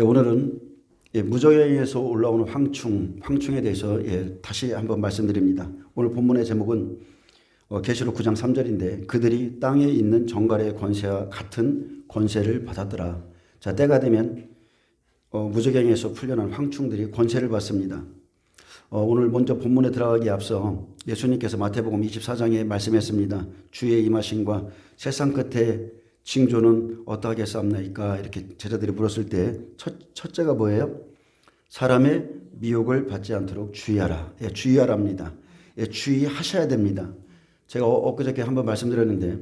오늘은 무적행에서 올라오는 황충에 대해서 다시 한번 말씀드립니다. 오늘 본문의 제목은 계시록 9장 3절인데 그들이 땅에 있는 정갈의 권세와 같은 권세를 받았더라. 자, 때가 되면 무적행에서 풀려난 황충들이 권세를 받습니다. 오늘 먼저 본문에 들어가기에 앞서 예수님께서 마태복음 24장에 말씀했습니다. 주의 임하심과 세상 끝에 징조는 어떠하게 싸움나이까 이렇게 제자들이 물었을 때 첫째가 뭐예요? 사람의 미혹을 받지 않도록 주의하라. 주의하랍니다. 주의하셔야 됩니다. 제가 엊그저께 한번 말씀드렸는데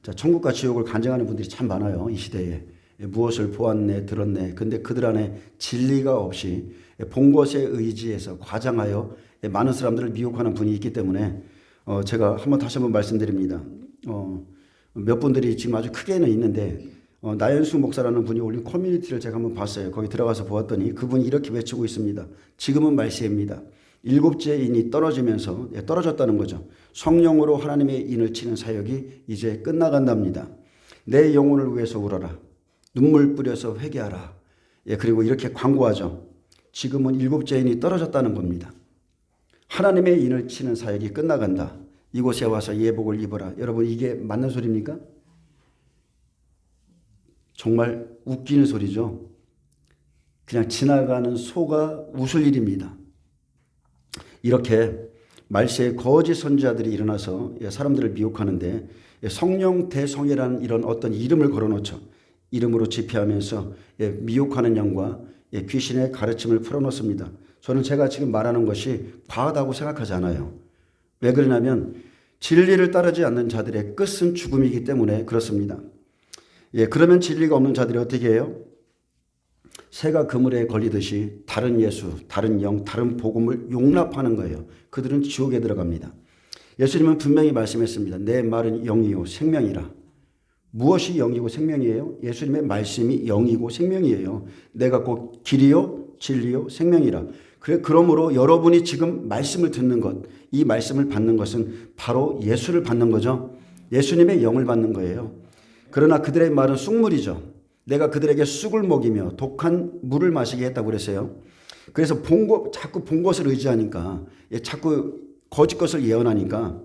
자, 천국과 지옥을 간증하는 분들이 참 많아요. 이 시대에. 무엇을 보았네 들었네. 근데 그들 안에 진리가 없이 본 것에 의지해서 과장하여 많은 사람들을 미혹하는 분이 있기 때문에 제가 다시 한번 말씀드립니다. 몇 분들이 지금 아주 크게는 있는데 나연수 목사라는 분이 올린 커뮤니티를 제가 한번 봤어요. 거기 들어가서 보았더니 그분이 이렇게 외치고 있습니다. 지금은 말세입니다. 일곱째 인이 떨어지면서 떨어졌다는 거죠. 성령으로 하나님의 인을 치는 사역이 이제 끝나간답니다. 내 영혼을 위해서 울어라. 눈물 뿌려서 회개하라. 그리고 이렇게 광고하죠. 지금은 일곱째 인이 떨어졌다는 겁니다. 하나님의 인을 치는 사역이 끝나간다. 이곳에 와서 예복을 입어라. 여러분 이게 맞는 소리입니까? 정말 웃기는 소리죠. 그냥 지나가는 소가 웃을 일입니다. 이렇게 말세에 거짓 선지자들이 일어나서 사람들을 미혹하는데 성령 대성이라는 이런 어떤 이름을 걸어놓죠. 이름으로 집회하면서 미혹하는 영과 귀신의 가르침을 풀어놓습니다. 저는 제가 지금 말하는 것이 과하다고 생각하지 않아요. 왜 그러냐면 진리를 따르지 않는 자들의 끝은 죽음이기 때문에 그렇습니다. 그러면 진리가 없는 자들이 어떻게 해요? 새가 그물에 걸리듯이 다른 예수, 다른 영, 다른 복음을 용납하는 거예요. 그들은 지옥에 들어갑니다. 예수님은 분명히 말씀했습니다. 내 말은 영이요 생명이라. 무엇이 영이고 생명이에요? 예수님의 말씀이 영이고 생명이에요. 내가 곧 길이요 진리요 생명이라. 그러므로 여러분이 지금 말씀을 듣는 것, 이 말씀을 받는 것은 바로 예수를 받는 거죠. 예수님의 영을 받는 거예요. 그러나 그들의 말은 쑥물이죠. 내가 그들에게 쑥을 먹이며 독한 물을 마시게 했다고 그랬어요. 그래서 자꾸 본 것을 의지하니까 자꾸 거짓 것을 예언하니까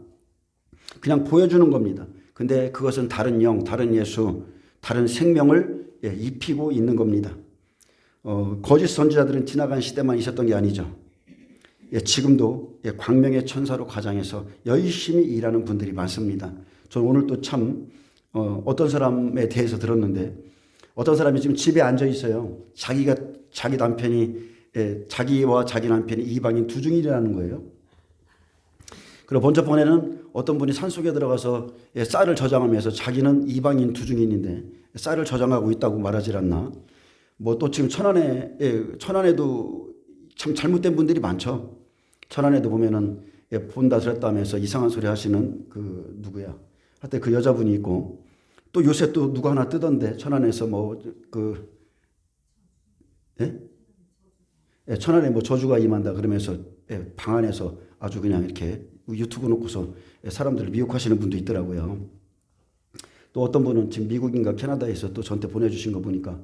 그냥 보여주는 겁니다. 근데 그것은 다른 영, 다른 예수, 다른 생명을 입히고 있는 겁니다. 거짓 선지자들은 지나간 시대만 있었던 게 아니죠. 지금도 광명의 천사로 가장해서 열심히 일하는 분들이 많습니다. 저는 오늘 또 참 어떤 사람에 대해서 들었는데 어떤 사람이 지금 집에 앉아 있어요. 자기 남편이 자기와 자기 남편이 이방인 두 중이라는 거예요. 그리고 번쩍번에는 어떤 분이 산속에 들어가서 쌀을 저장하면서 자기는 이방인 두 중인인데 쌀을 저장하고 있다고 말하지 않나. 뭐 또 지금 천안에도 참 잘못된 분들이 많죠. 천안에도 보면은 본다 들었다 하면서 이상한 소리 하시는 그 누구야. 하여튼 그 여자분이 있고 또 요새 또 누가 하나 뜨던데 천안에서 천안에 뭐 저주가 임한다 그러면서 방 안에서 아주 그냥 이렇게 유튜브 놓고서 사람들을 미혹하시는 분도 있더라고요. 또 어떤 분은 지금 미국인가 캐나다에서 또 저한테 보내주신 거 보니까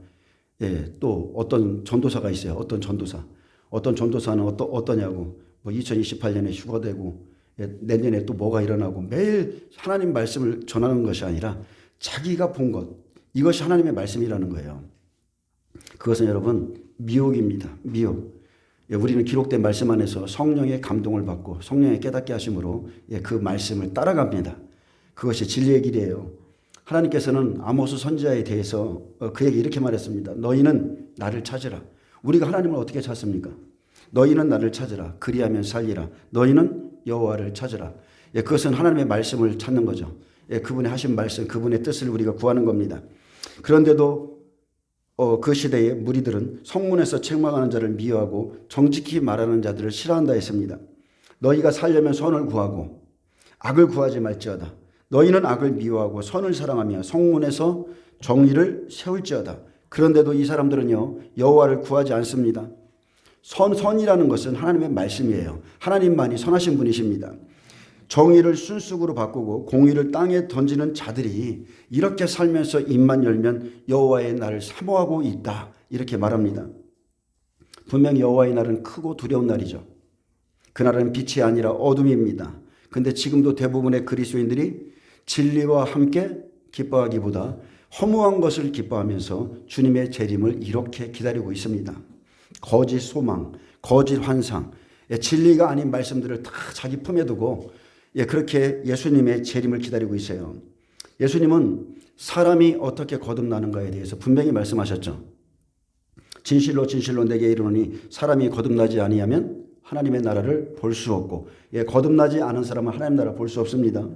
또 어떤 전도사가 있어요. 어떤 전도사는 어떠냐고 뭐 2028년에 휴가되고 내년에 또 뭐가 일어나고 매일 하나님 말씀을 전하는 것이 아니라 자기가 본 것, 이것이 하나님의 말씀이라는 거예요. 그것은 여러분 미혹입니다. 미혹. 우리는 기록된 말씀 안에서 성령의 감동을 받고 성령의 깨닫게 하심으로 그 말씀을 따라갑니다. 그것이 진리의 길이에요. 하나님께서는 아모스 선지자에 대해서 그에게 이렇게 말했습니다. 너희는 나를 찾으라. 우리가 하나님을 어떻게 찾습니까? 너희는 나를 찾으라. 그리하면 살리라. 너희는 여호와를 찾으라. 그것은 하나님의 말씀을 찾는 거죠. 그분의 하신 말씀, 그분의 뜻을 우리가 구하는 겁니다. 그런데도 그 시대의 무리들은 성문에서 책망하는 자를 미워하고 정직히 말하는 자들을 싫어한다 했습니다. 너희가 살려면 선을 구하고 악을 구하지 말지어다. 너희는 악을 미워하고 선을 사랑하며 성문에서 정의를 세울지어다. 그런데도 이 사람들은요 여호와를 구하지 않습니다. 선이라는 것은 하나님의 말씀이에요. 하나님만이 선하신 분이십니다. 정의를 순쑥으로 바꾸고 공의를 땅에 던지는 자들이 이렇게 살면서 입만 열면 여호와의 날을 사모하고 있다. 이렇게 말합니다. 분명히 여호와의 날은 크고 두려운 날이죠. 그날은 빛이 아니라 어둠입니다. 근데 지금도 대부분의 그리스도인들이 진리와 함께 기뻐하기보다 허무한 것을 기뻐하면서 주님의 재림을 이렇게 기다리고 있습니다. 거짓 소망, 거짓 환상, 진리가 아닌 말씀들을 다 자기 품에 두고 그렇게 예수님의 재림을 기다리고 있어요. 예수님은 사람이 어떻게 거듭나는가에 대해서 분명히 말씀하셨죠. 진실로 진실로 내게 이르노니 사람이 거듭나지 아니하면 하나님의 나라를 볼 수 없고, 거듭나지 않은 사람은 하나님의 나라를 볼 수 없습니다.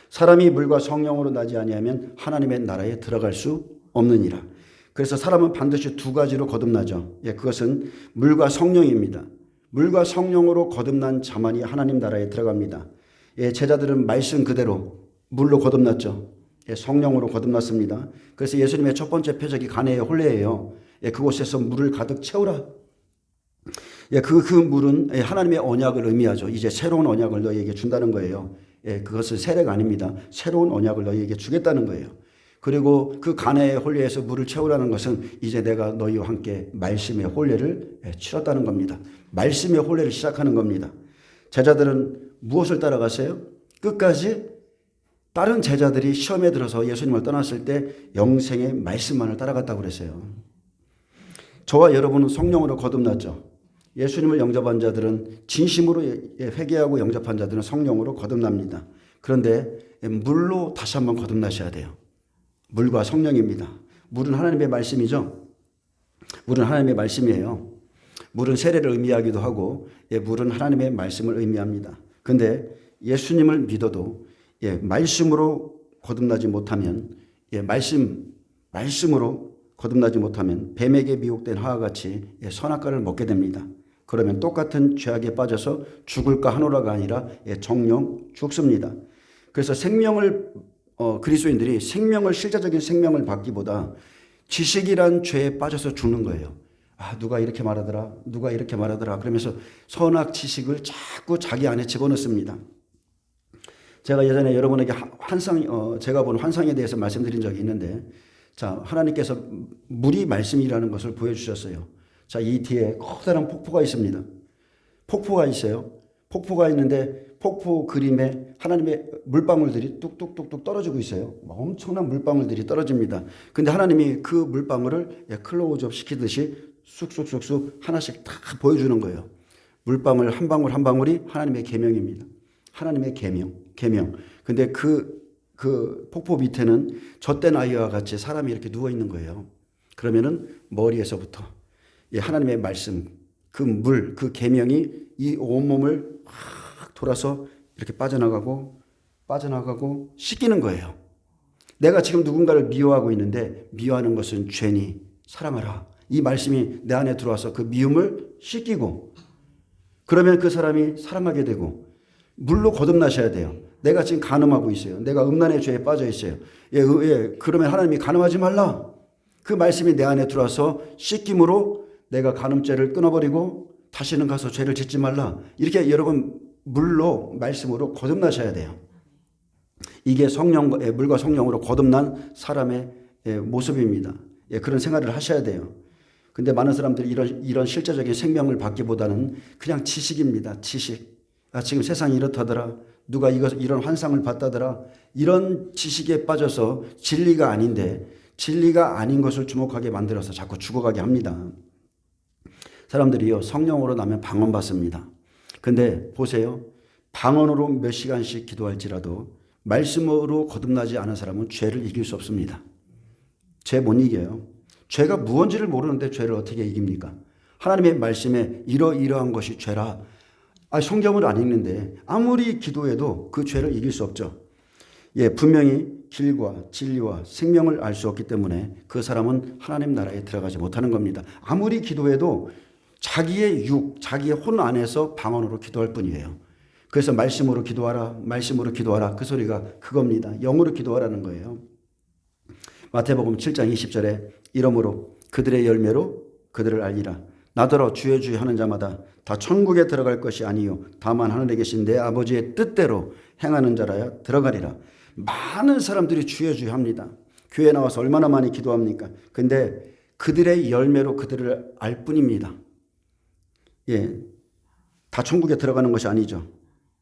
사람이 물과 성령으로 나지 아니하면 하나님의 나라에 들어갈 수 없느니라. 그래서 사람은 반드시 두 가지로 거듭나죠. 그것은 물과 성령입니다. 물과 성령으로 거듭난 자만이 하나님 나라에 들어갑니다. 제자들은 말씀 그대로 물로 거듭났죠. 성령으로 거듭났습니다. 그래서 예수님의 첫 번째 표적이 가나의 혼례예요. 그곳에서 물을 가득 채우라. 그 물은 하나님의 언약을 의미하죠. 이제 새로운 언약을 너희에게 준다는 거예요. 그것은 세례가 아닙니다. 새로운 언약을 너희에게 주겠다는 거예요. 그리고 그 가나의 혼례에서 물을 채우라는 것은 이제 내가 너희와 함께 말씀의 혼례를 치렀다는 겁니다. 말씀의 혼례를 시작하는 겁니다. 제자들은 무엇을 따라갔어요? 끝까지 다른 제자들이 시험에 들어서 예수님을 떠났을 때 영생의 말씀만을 따라갔다고 그랬어요. 저와 여러분은 성령으로 거듭났죠. 예수님을 영접한 자들은 진심으로 회개하고 영접한 자들은 성령으로 거듭납니다. 그런데 물로 다시 한번 거듭나셔야 돼요. 물과 성령입니다. 물은 하나님의 말씀이죠. 물은 하나님의 말씀이에요. 물은 세례를 의미하기도 하고 물은 하나님의 말씀을 의미합니다. 그런데 예수님을 믿어도 말씀으로 거듭나지 못하면 말씀으로 거듭나지 못하면 뱀에게 미혹된 하와같이 선악과를 먹게 됩니다. 그러면 똑같은 죄악에 빠져서 죽을까 하노라가 아니라 정령 죽습니다. 그래서 그리스도인들이 실제적인 생명을 받기보다 지식이란 죄에 빠져서 죽는 거예요. 누가 이렇게 말하더라, 누가 이렇게 말하더라 그러면서 선악 지식을 자꾸 자기 안에 집어넣습니다. 제가 예전에 여러분에게 제가 본 환상에 대해서 말씀드린 적이 있는데, 자, 하나님께서 물이 말씀이라는 것을 보여주셨어요. 자, 이 뒤에 커다란 폭포가 있습니다. 폭포가 있어요. 폭포가 있는데 폭포 그림에 하나님의 물방울들이 뚝뚝뚝뚝 떨어지고 있어요. 엄청난 물방울들이 떨어집니다. 근데 하나님이 그 물방울을 클로즈업 시키듯이 쑥쑥쑥쑥 하나씩 다 보여주는 거예요. 물방울 한 방울 한 방울이 하나님의 계명입니다. 하나님의 계명. 근데 그 폭포 밑에는 젖된 아이와 같이 사람이 이렇게 누워 있는 거예요. 그러면은 머리에서부터 하나님의 말씀, 그 물, 그 계명이 이 온몸을 확 돌아서 이렇게 빠져나가고 씻기는 거예요. 내가 지금 누군가를 미워하고 있는데 미워하는 것은 죄니 사랑하라. 이 말씀이 내 안에 들어와서 그 미움을 씻기고, 그러면 그 사람이 사랑하게 되고, 물로 거듭나셔야 돼요. 내가 지금 간음하고 있어요. 내가 음란의 죄에 빠져 있어요. 그러면 하나님이 간음하지 말라. 그 말씀이 내 안에 들어와서 씻김으로 내가 간음죄를 끊어버리고 다시는 가서 죄를 짓지 말라. 이렇게 여러분 물로 말씀으로 거듭나셔야 돼요. 이게 물과 성령으로 거듭난 사람의 모습입니다. 그런 생활을 하셔야 돼요. 근데 많은 사람들이 이런 실제적인 생명을 받기보다는 그냥 지식입니다. 지식. 지금 세상이 이렇다더라. 누가 이런 환상을 봤다더라. 이런 지식에 빠져서 진리가 아닌데 진리가 아닌 것을 주목하게 만들어서 자꾸 죽어가게 합니다. 사람들이요, 성령으로 나면 방언받습니다. 근데 보세요. 방언으로 몇 시간씩 기도할지라도 말씀으로 거듭나지 않은 사람은 죄를 이길 수 없습니다. 죄 못 이겨요. 죄가 무언지를 모르는데 죄를 어떻게 이깁니까? 하나님의 말씀에 이러이러한 것이 죄라. 성경을 안 읽는데 아무리 기도해도 그 죄를 이길 수 없죠. 분명히 길과 진리와 생명을 알 수 없기 때문에 그 사람은 하나님 나라에 들어가지 못하는 겁니다. 아무리 기도해도 자기의 자기의 혼 안에서 방언으로 기도할 뿐이에요. 그래서 말씀으로 기도하라. 그 소리가 그겁니다. 영으로 기도하라는 거예요. 마태복음 7장 20절에 이러므로 그들의 열매로 그들을 알리라. 나더러 주여 하는 자마다 다 천국에 들어갈 것이 아니요 다만 하늘에 계신 내 아버지의 뜻대로 행하는 자라야 들어가리라. 많은 사람들이 주여 주여 합니다. 교회 나와서 얼마나 많이 기도합니까? 근데 그들의 열매로 그들을 알 뿐입니다. 다 천국에 들어가는 것이 아니죠.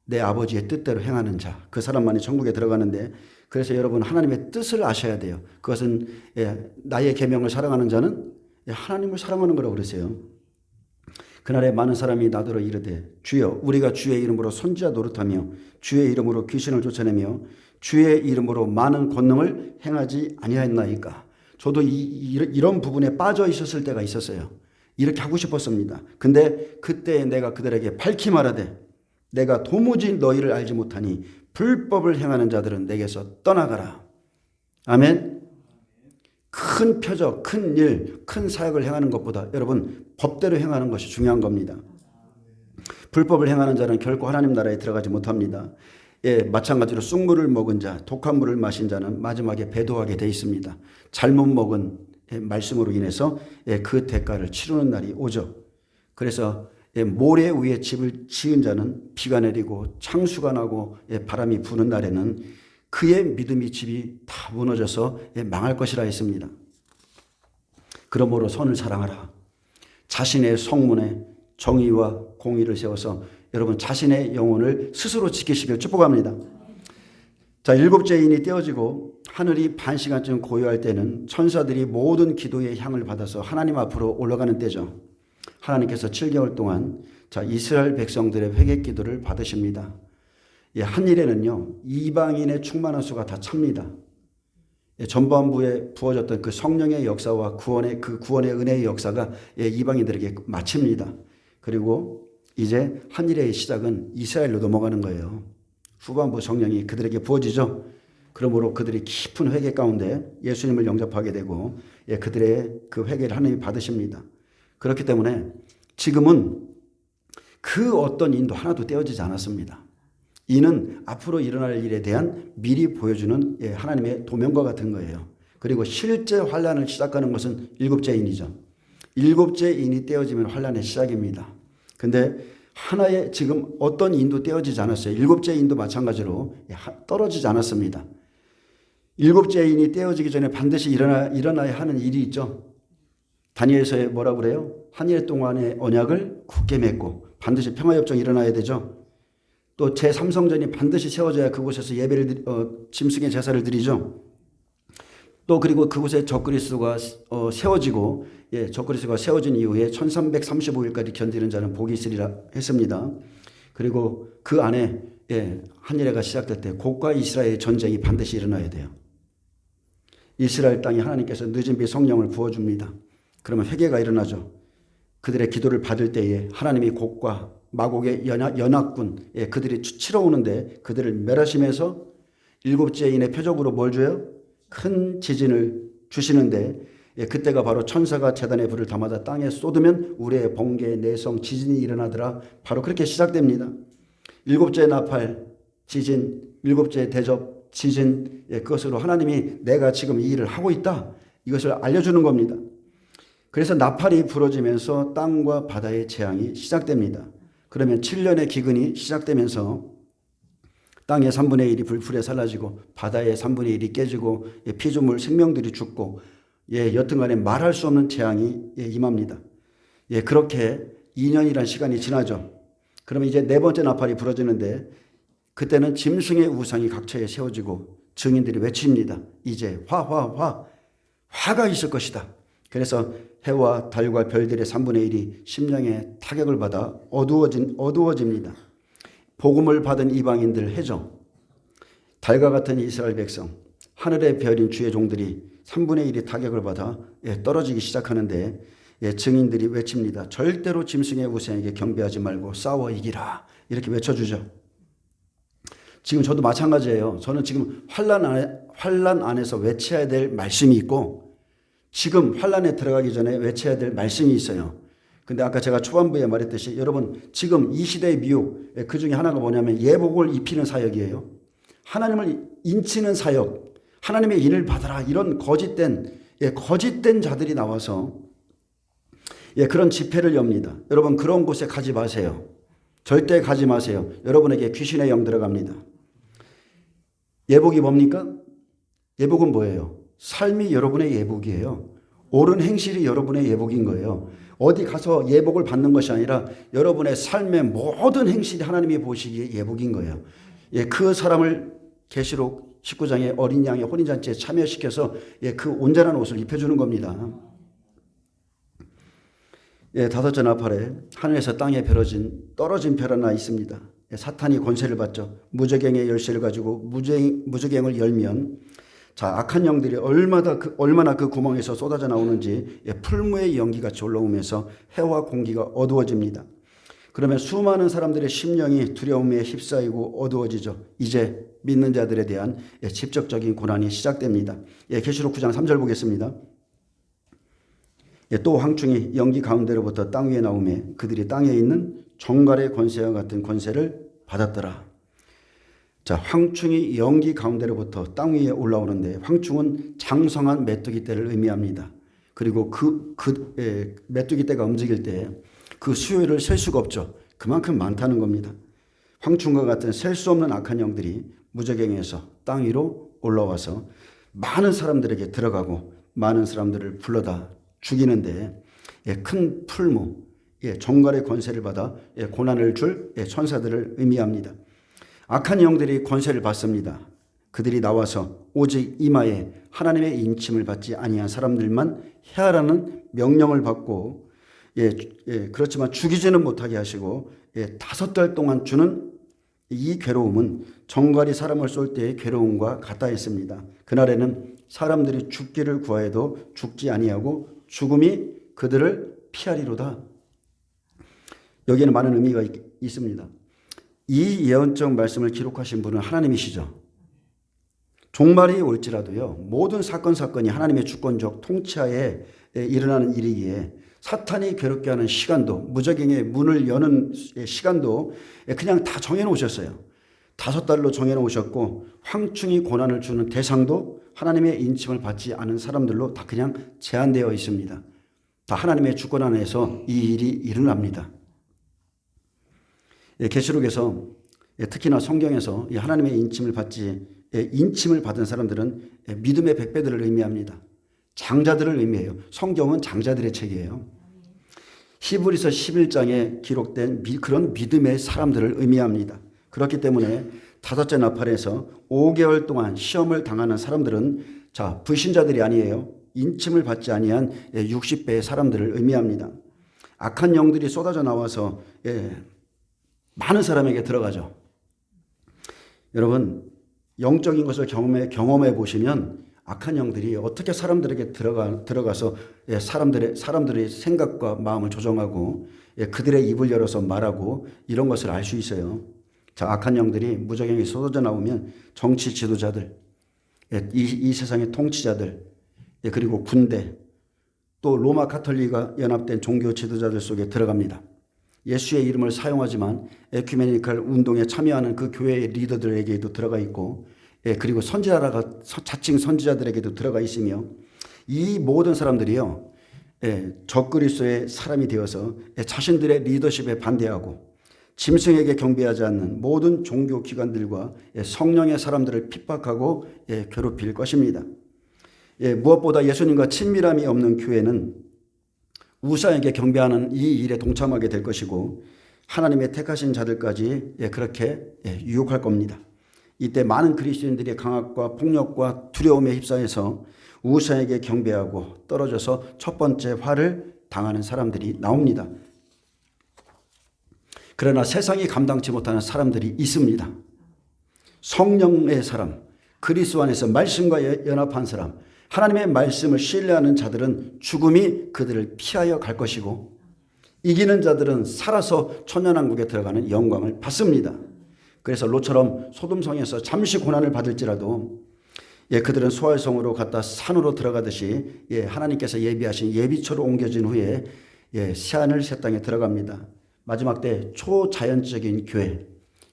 내 아버지의 뜻대로 행하는 자, 그 사람만이 천국에 들어가는데, 그래서 여러분 하나님의 뜻을 아셔야 돼요. 그것은 나의 계명을 사랑하는 자는 하나님을 사랑하는 거라고 그랬어요. 그날에 많은 사람이 나더러 이르되 주여 우리가 주의 이름으로 선지자 노릇하며 주의 이름으로 귀신을 쫓아내며 주의 이름으로 많은 권능을 행하지 아니하였나이까. 저도 이런 부분에 빠져 있었을 때가 있었어요. 이렇게 하고 싶었습니다. 근데 그때 내가 그들에게 밝히 말하되 내가 도무지 너희를 알지 못하니 불법을 행하는 자들은 내게서 떠나가라. 아멘. 큰 표적, 큰 일, 큰 사역을 행하는 것보다 여러분 법대로 행하는 것이 중요한 겁니다. 불법을 행하는 자는 결코 하나님 나라에 들어가지 못합니다. 마찬가지로 쑥물을 먹은 자, 독한 물을 마신 자는 마지막에 배도하게 돼 있습니다. 잘못 먹은 말씀으로 인해서 그 대가를 치르는 날이 오죠. 그래서 모래 위에 집을 지은 자는 비가 내리고 창수가 나고 바람이 부는 날에는 그의 믿음이 집이 다 무너져서 망할 것이라 했습니다. 그러므로 선을 사랑하라. 자신의 성문에 정의와 공의를 세워서 여러분 자신의 영혼을 스스로 지키시길 축복합니다. 자, 일곱째 인이 떼어지고 하늘이 반시간쯤 고요할 때는 천사들이 모든 기도의 향을 받아서 하나님 앞으로 올라가는 때죠. 하나님께서 7개월 동안 이스라엘 백성들의 회개 기도를 받으십니다. 한 일에는요, 이방인의 충만한 수가 다 찹니다. 전반부에 부어졌던 그 성령의 역사와 구원의 은혜의 역사가 이방인들에게 마칩니다. 그리고 이제 한 일의 시작은 이스라엘로 넘어가는 거예요. 후반부 성령이 그들에게 부어지죠. 그러므로 그들이 깊은 회개 가운데 예수님을 영접하게 되고 그들의 그 회개를 하나님이 받으십니다. 그렇기 때문에 지금은 그 어떤 인도 하나도 떼어지지 않았습니다. 이는 앞으로 일어날 일에 대한 미리 보여주는 하나님의 도면과 같은 거예요. 그리고 실제 환란을 시작하는 것은 일곱째 인이죠. 일곱째 인이 떼어지면 환란의 시작입니다. 근데 하나의 지금 어떤 인도 떼어지지 않았어요. 일곱째 인도 마찬가지로 떨어지지 않았습니다. 일곱째 인이 떼어지기 전에 반드시 일어나야 하는 일이 있죠. 다니엘서에 뭐라고 그래요? 한 일 동안의 언약을 굳게 맺고 반드시 평화협정이 일어나야 되죠. 또 제3성전이 반드시 세워져야 그곳에서 예배를 짐승의 제사를 드리죠. 또 그리고 그곳에 적그리스도가 세워지고 적그리스도가 세워진 이후에 1335일까지 견디는 자는 복이 있으리라 했습니다. 그리고 그 안에 한 일회가 시작될 때 곡과 이스라엘의 전쟁이 반드시 일어나야 돼요. 이스라엘 땅에 하나님께서 늦은 비 성령을 부어줍니다. 그러면 회개가 일어나죠. 그들의 기도를 받을 때에 하나님이 곡과 마곡의 연합군 그들이 치러 오는데 그들을 멸하심에서 일곱째 인의 표적으로 뭘 줘요? 큰 지진을 주시는데 그때가 바로 천사가 제단의 불을 담아다 땅에 쏟으면 우레, 번개, 내성, 지진이 일어나더라. 바로 그렇게 시작됩니다. 일곱째 나팔, 지진, 일곱째 대접, 지진, 그것으로 하나님이 내가 지금 이 일을 하고 있다. 이것을 알려주는 겁니다. 그래서 나팔이 부러지면서 땅과 바다의 재앙이 시작됩니다. 그러면 7년의 기근이 시작되면서 땅의 3분의 1이 불풀에 사라지고 바다의 3분의 1이 깨지고 피조물 생명들이 죽고 여튼간에 말할 수 없는 재앙이 임합니다. 그렇게 2년이라는 시간이 지나죠. 그러면 이제 네 번째 나팔이 부러지는데 그때는 짐승의 우상이 각처에 세워지고 증인들이 외칩니다. 이제 화가 있을 것이다. 그래서 해와 달과 별들의 3분의 1이 심령의 타격을 받아 어두워집니다. 복음을 받은 이방인들 해죠. 달과 같은 이스라엘 백성, 하늘의 별인 주의 종들이 3분의 1이 타격을 받아 떨어지기 시작하는데 증인들이 외칩니다. 절대로 짐승의 우상에게 경배하지 말고 싸워 이기라. 이렇게 외쳐주죠. 지금 저도 마찬가지예요. 저는 지금 환란 안에서 외쳐야 될 말씀이 있고 지금 환란에 들어가기 전에 외쳐야 될 말씀이 있어요. 근데 아까 제가 초반부에 말했듯이 여러분 지금 이 시대의 미혹 그 중에 하나가 뭐냐면 예복을 입히는 사역이에요. 하나님을 인치는 사역, 하나님의 인을 받아라 이런 거짓된 자들이 나와서 그런 집회를 엽니다. 여러분 그런 곳에 가지 마세요. 절대 가지 마세요. 여러분에게 귀신의 영 들어갑니다. 예복이 뭡니까? 예복은 뭐예요? 삶이 여러분의 예복이에요. 옳은 행실이 여러분의 예복인 거예요. 어디 가서 예복을 받는 것이 아니라 여러분의 삶의 모든 행실이 하나님이 보시기에 예복인 거예요. 예, 그 사람을 계시록 19장의 어린 양의 혼인잔치에 참여시켜서 그 온전한 옷을 입혀주는 겁니다. 다섯째 나팔에 하늘에서 땅에 떨어진 별 하나 있습니다. 사탄이 권세를 받죠. 무저갱의 열쇠를 가지고 무저갱을 열면 자, 악한 영들이 얼마나 그 구멍에서 쏟아져 나오는지 풀무의 연기같이 올라오면서 해와 공기가 어두워집니다. 그러면 수많은 사람들의 심령이 두려움에 휩싸이고 어두워지죠. 이제 믿는 자들에 대한 직접적인 고난이 시작됩니다. 계시록 9장 3절 보겠습니다. 또 황충이 연기 가운데로부터 땅 위에 나오매 그들이 땅에 있는 정갈의 권세와 같은 권세를 받았더라. 자, 황충이 연기 가운데로부터 땅 위에 올라오는데 황충은 장성한 메뚜기 떼를 의미합니다. 그리고 메뚜기 떼가 움직일 때 그 수요를 셀 수가 없죠. 그만큼 많다는 겁니다. 황충과 같은 셀 수 없는 악한 영들이 무저갱에서 땅 위로 올라와서 많은 사람들에게 들어가고 많은 사람들을 불러다 죽이는데 큰 풀무, 정갈의 권세를 받아 고난을 줄 천사들을 의미합니다. 악한 영들이 권세를 받습니다. 그들이 나와서 오직 이마에 하나님의 인침을 받지 아니한 사람들만 해하라는 명령을 받고 그렇지만 죽이지는 못하게 하시고 5달 동안 주는 이 괴로움은 정갈이 사람을 쏠 때의 괴로움과 같다 했습니다. 그날에는 사람들이 죽기를 구하여도 죽지 아니하고 죽음이 그들을 피하리로다. 여기에는 많은 의미가 있습니다. 이 예언적 말씀을 기록하신 분은 하나님이시죠. 종말이 올지라도요, 모든 사건이 하나님의 주권적 통치하에 일어나는 일이기에 사탄이 괴롭게 하는 시간도, 무저갱의 문을 여는 시간도 그냥 다 정해놓으셨어요. 5달로 정해놓으셨고 황충이 고난을 주는 대상도 하나님의 인침을 받지 않은 사람들로 다 그냥 제한되어 있습니다. 다 하나님의 주권 안에서 이 일이 일어납니다. 계시록에서 특히나 성경에서 하나님의 인침을 받은 사람들은 믿음의 백배들을 의미합니다. 장자들을 의미해요. 성경은 장자들의 책이에요. 히브리서 11장에 기록된 그런 믿음의 사람들을 의미합니다. 그렇기 때문에 다섯째 나팔에서 5개월 동안 시험을 당하는 사람들은 불신자들이 아니에요. 인침을 받지 아니한 60배의 사람들을 의미합니다. 악한 영들이 쏟아져 나와서 많은 사람에게 들어가죠. 여러분, 영적인 것을 경험해 보시면 악한 영들이 어떻게 사람들에게 들어가서 사람들의 생각과 마음을 조정하고 그들의 입을 열어서 말하고 이런 것을 알 수 있어요. 자, 악한 영들이 무저갱이 쏟아져 나오면 정치 지도자들, 이 세상의 통치자들, 그리고 군대, 또 로마 카톨릭과 연합된 종교 지도자들 속에 들어갑니다. 예수의 이름을 사용하지만 에큐메니컬 운동에 참여하는 그 교회의 리더들에게도 들어가 있고, 그리고 자칭 선지자들에게도 들어가 있으며, 이 모든 사람들이요, 적그리스도의 사람이 되어서 자신들의 리더십에 반대하고 짐승에게 경배하지 않는 모든 종교 기관들과 성령의 사람들을 핍박하고 괴롭힐 것입니다. 무엇보다 예수님과 친밀함이 없는 교회는 우상에게 경배하는 이 일에 동참하게 될 것이고 하나님의 택하신 자들까지 그렇게 유혹할 겁니다. 이때 많은 그리스도인들이 강압과 폭력과 두려움에 휩싸여서 우상에게 경배하고 떨어져서 첫 번째 화를 당하는 사람들이 나옵니다. 그러나 세상이 감당치 못하는 사람들이 있습니다. 성령의 사람, 그리스도 안에서 말씀과 연합한 사람, 하나님의 말씀을 신뢰하는 자들은 죽음이 그들을 피하여 갈 것이고 이기는 자들은 살아서 천년왕국에 들어가는 영광을 받습니다. 그래서 롯처럼 소돔성에서 잠시 고난을 받을지라도 그들은 소알성으로 갔다 산으로 들어가듯이 하나님께서 예비하신 예비처로 옮겨진 후에 새하늘 새 땅에 들어갑니다. 마지막 때 초자연적인 교회,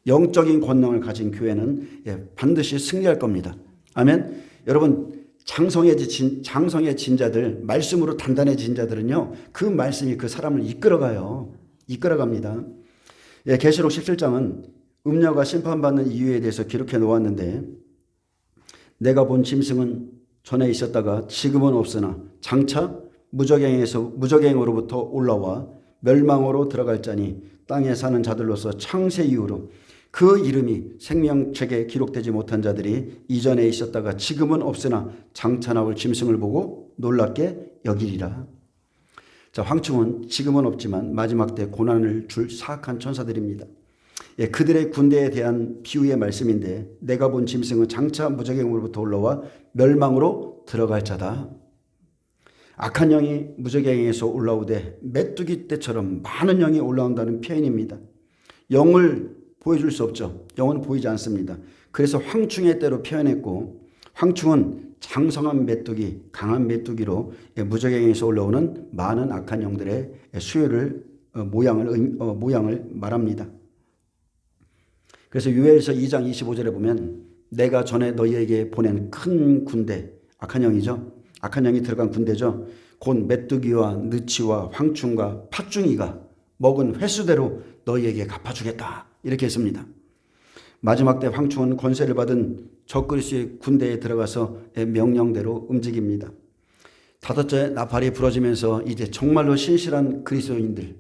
영적인 권능을 가진 교회는 반드시 승리할 겁니다. 아멘. 여러분, 장성해진 자들, 말씀으로 단단해진 자들은요, 그 말씀이 그 사람을 이끌어갑니다. 계시록 17장은 음녀가 심판받는 이유에 대해서 기록해 놓았는데 내가 본 짐승은 전에 있었다가 지금은 없으나 장차 무적행으로부터 올라와 멸망으로 들어갈 자니 땅에 사는 자들로서 창세 이후로 그 이름이 생명책에 기록되지 못한 자들이 이전에 있었다가 지금은 없으나 장차 나올 짐승을 보고 놀랍게 여기리라. 자, 황충은 지금은 없지만 마지막 때 고난을 줄 사악한 천사들입니다. 예, 그들의 군대에 대한 비유의 말씀인데 내가 본 짐승은 장차 무적행으로부터 올라와 멸망으로 들어갈 자다. 악한 영이 무적행에서 올라오되 메뚜기 떼처럼 많은 영이 올라온다는 표현입니다. 영을 보여줄 수 없죠. 영은 보이지 않습니다. 그래서 황충의 때로 표현했고 황충은 장성한 메뚜기, 강한 메뚜기로 무적행에서 올라오는 많은 악한 영들의 수요를 모양을 말합니다. 그래서 요엘서 2장 25절에 보면 내가 전에 너희에게 보낸 큰 군대, 악한 영이죠. 악한 영이 들어간 군대죠. 곧 메뚜기와 느치와 황충과 팥중이가 먹은 횟수대로 너희에게 갚아주겠다. 이렇게 했습니다. 마지막 때 황충은 권세를 받은 적그리스도의 군대에 들어가서 명령대로 움직입니다. 다섯째 나팔이 부러지면서 이제 정말로 신실한 그리스도인들,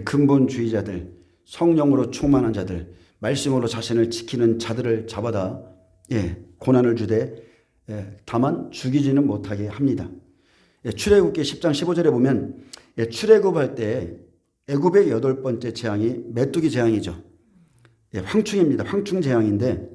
근본주의자들, 성령으로 충만한 자들, 말씀으로 자신을 지키는 자들을 잡아다 고난을 주되 다만 죽이지는 못하게 합니다. 출애굽기 10장 15절에 보면 출애굽할 때 애굽의 8번째 재앙이 메뚜기 재앙이죠. 황충입니다. 황충 재앙인데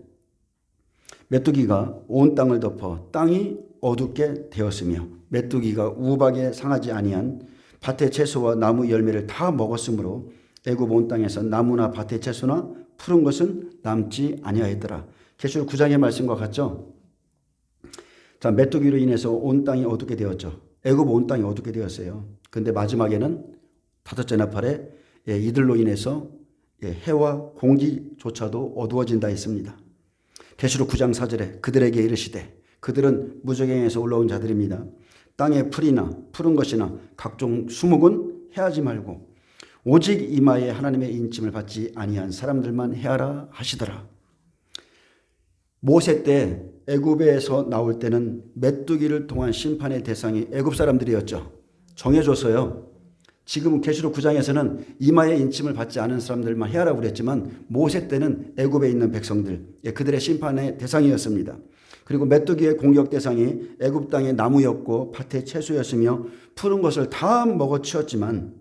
메뚜기가 온 땅을 덮어 땅이 어둡게 되었으며 메뚜기가 우박에 상하지 아니한 밭의 채소와 나무 열매를 다 먹었으므로 애굽 온 땅에서 나무나 밭의 채소나 푸른 것은 남지 아니하였더라. 계시록 9장의 말씀과 같죠. 자, 메뚜기로 인해서 온 땅이 어둡게 되었죠. 애굽 온 땅이 어둡게 되었어요. 근데 마지막에는 다섯째 나팔에 이들로 인해서 해와 공기조차도 어두워진다 했습니다. 계시록 9장 4절에 그들에게 이르시되 그들은 무적행에서 올라온 자들입니다. 땅의 풀이나 푸른 것이나 각종 수목은 해하지 말고 오직 이마에 하나님의 인침을 받지 아니한 사람들만 해하라 하시더라. 모세 때 애굽에서 나올 때는 메뚜기를 통한 심판의 대상이 애굽 사람들이었죠. 정해줬어요. 지금 계시록 9장에서는 이마에 인침을 받지 않은 사람들만 해하라고 그랬지만 모세 때는 애굽에 있는 백성들, 그들의 심판의 대상이었습니다. 그리고 메뚜기의 공격 대상이 애굽 땅의 나무였고 밭의 채소였으며 푸른 것을 다 먹어치웠지만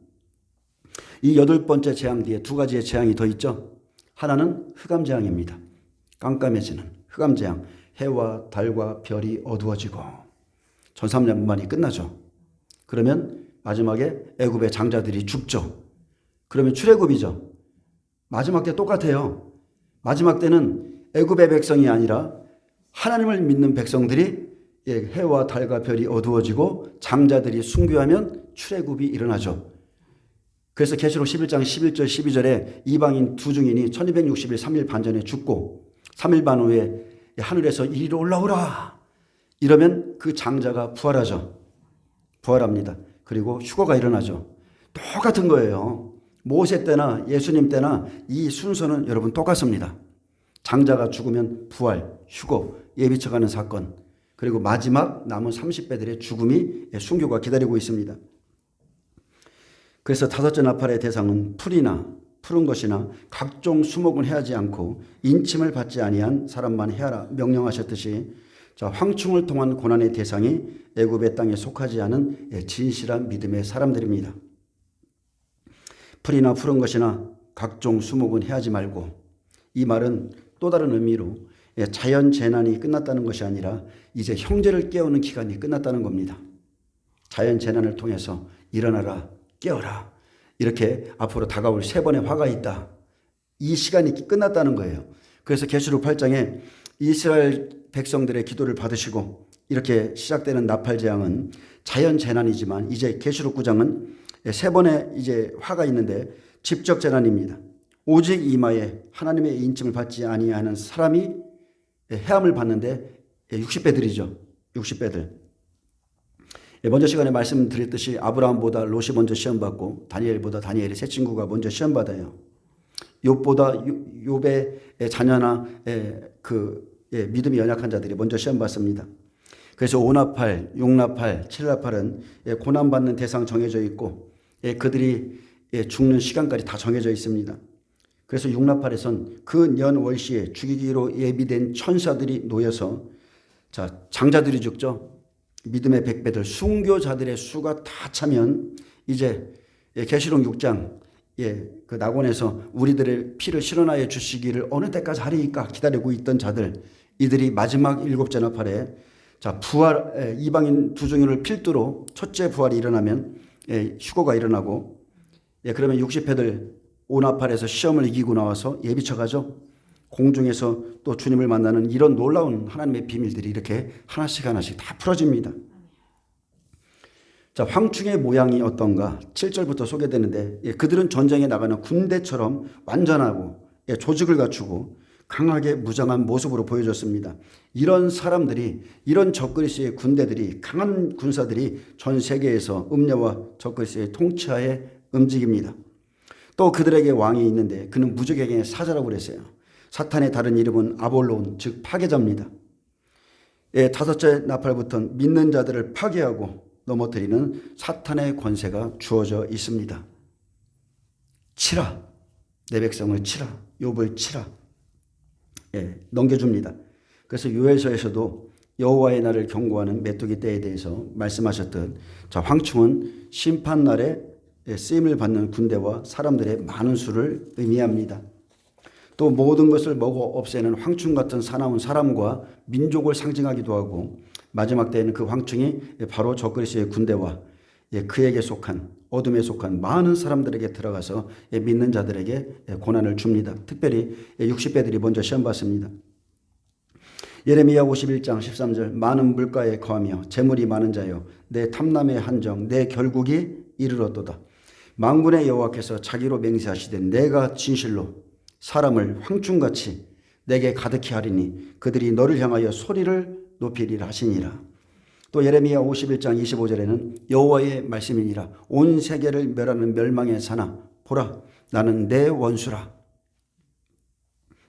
이 8번째 재앙 뒤에 2가지의 재앙이 더 있죠. 하나는 흑암 재앙입니다. 깜깜해지는 흑암 재앙. 해와 달과 별이 어두워지고 전삼년만이 끝나죠. 그러면 마지막에 애굽의 장자들이 죽죠. 그러면 출애굽이죠. 마지막 때 똑같아요. 마지막 때는 애굽의 백성이 아니라 하나님을 믿는 백성들이 해와 달과 별이 어두워지고 장자들이 순교하면 출애굽이 일어나죠. 그래서 계시록 11장 11절 12절에 이방인 두 증인이 1260일 3일 반 전에 죽고 3일 반 후에 하늘에서 이리로 올라오라 이러면 그 장자가 부활하죠. 부활합니다. 그리고 휴거가 일어나죠. 똑같은 거예요. 모세 때나 예수님 때나 이 순서는 여러분 똑같습니다. 장자가 죽으면 부활, 휴거, 예비쳐가는 사건, 그리고 마지막 남은 30배들의 죽음이 순교가 기다리고 있습니다. 그래서 다섯째 나팔의 대상은 풀이나 푸른 것이나 각종 수목은 해하지 않고 인침을 받지 아니한 사람만 해하라 명령하셨듯이 황충을 통한 고난의 대상이 애굽의 땅에 속하지 않은 진실한 믿음의 사람들입니다. 풀이나 푸른 것이나 각종 수목은 해하지 말고, 이 말은 또 다른 의미로 자연 재난이 끝났다는 것이 아니라 이제 형제를 깨우는 기간이 끝났다는 겁니다. 자연 재난을 통해서 일어나라, 깨어라, 이렇게 앞으로 다가올 3번의 화가 있다. 이 시간이 끝났다는 거예요. 그래서 계시록 8장에 이스라엘 백성들의 기도를 받으시고 이렇게 시작되는 나팔 재앙은 자연 재난이지만 이제 계시록 9장은 3번의 이제 화가 있는데 직접 재난입니다. 오직 이마에 하나님의 인침을 받지 아니하는 사람이 해함을 받는데 60배들이죠. 60배들. 먼저 시간에 말씀드렸듯이 아브라함보다 롯이 먼저 시험받고 다니엘보다 다니엘의 세 친구가 먼저 시험받아요. 욥보다 욥의 자녀나 그 믿음이 연약한 자들이 먼저 시험 받습니다. 그래서 오나팔, 육나팔, 칠나팔은 고난받는 대상 정해져 있고 그들이 죽는 시간까지 다 정해져 있습니다. 그래서 육나팔에선 그 년 월시에 죽이기로 예비된 천사들이 놓여서 장자들이 죽죠. 믿음의 백배들, 순교자들의 수가 다 차면 이제 계시록 6장 그 낙원에서 우리들의 피를 실현하여 주시기를 어느 때까지 하리이까 기다리고 있던 자들, 이들이 마지막 7째 나팔에 부활, 이방인 두 종류를 필두로 첫째 부활이 일어나면 휴거가 일어나고 그러면 60회들 오나팔에서 시험을 이기고 나와서 예비처 가죠. 공중에서 또 주님을 만나는 이런 놀라운 하나님의 비밀들이 이렇게 하나씩 다 풀어집니다. 황충의 모양이 어떤가 7절부터 소개되는데 그들은 전쟁에 나가는 군대처럼 완전하고 조직을 갖추고 강하게 무장한 모습으로 보여졌습니다. 이런 사람들이, 이런 적그리스의 군대들이, 강한 군사들이 전 세계에서 음녀와 적그리스의 통치하에 움직입니다. 또 그들에게 왕이 있는데 그는 무적에게 사자라고 그랬어요. 사탄의 다른 이름은 아볼론, 즉 파괴자입니다. 다섯째 나팔부터는 믿는 자들을 파괴하고 넘어뜨리는 사탄의 권세가 주어져 있습니다. 치라, 내 백성을 치라, 욥을 치라, 넘겨줍니다. 그래서 요엘서에서도 여호와의 날을 경고하는 메뚜기 때에 대해서 말씀하셨듯 황충은 심판날에 쓰임을 받는 군대와 사람들의 많은 수를 의미합니다. 또 모든 것을 먹어 없애는 황충 같은 사나운 사람과 민족을 상징하기도 하고 마지막 때에는 그 황충이 바로 적그리스의 군대와 그에게 속한 어둠에 속한 많은 사람들에게 들어가서 믿는 자들에게 고난을 줍니다. 특별히 60배들이 먼저 시험 받습니다. 예레미야 51장 13절 많은 물가에 거하며 재물이 많은 자여 내 탐남의 한정 내 결국이 이르렀도다. 만군의 여호와께서 자기로 맹세하시되 내가 진실로 사람을 황충같이 내게 가득히 하리니 그들이 너를 향하여 소리를 높이리라 하시니라. 또 예레미야 51장 25절에는 여호와의 말씀이니라 온 세계를 멸하는 멸망의 사나 보라 나는 내 원수라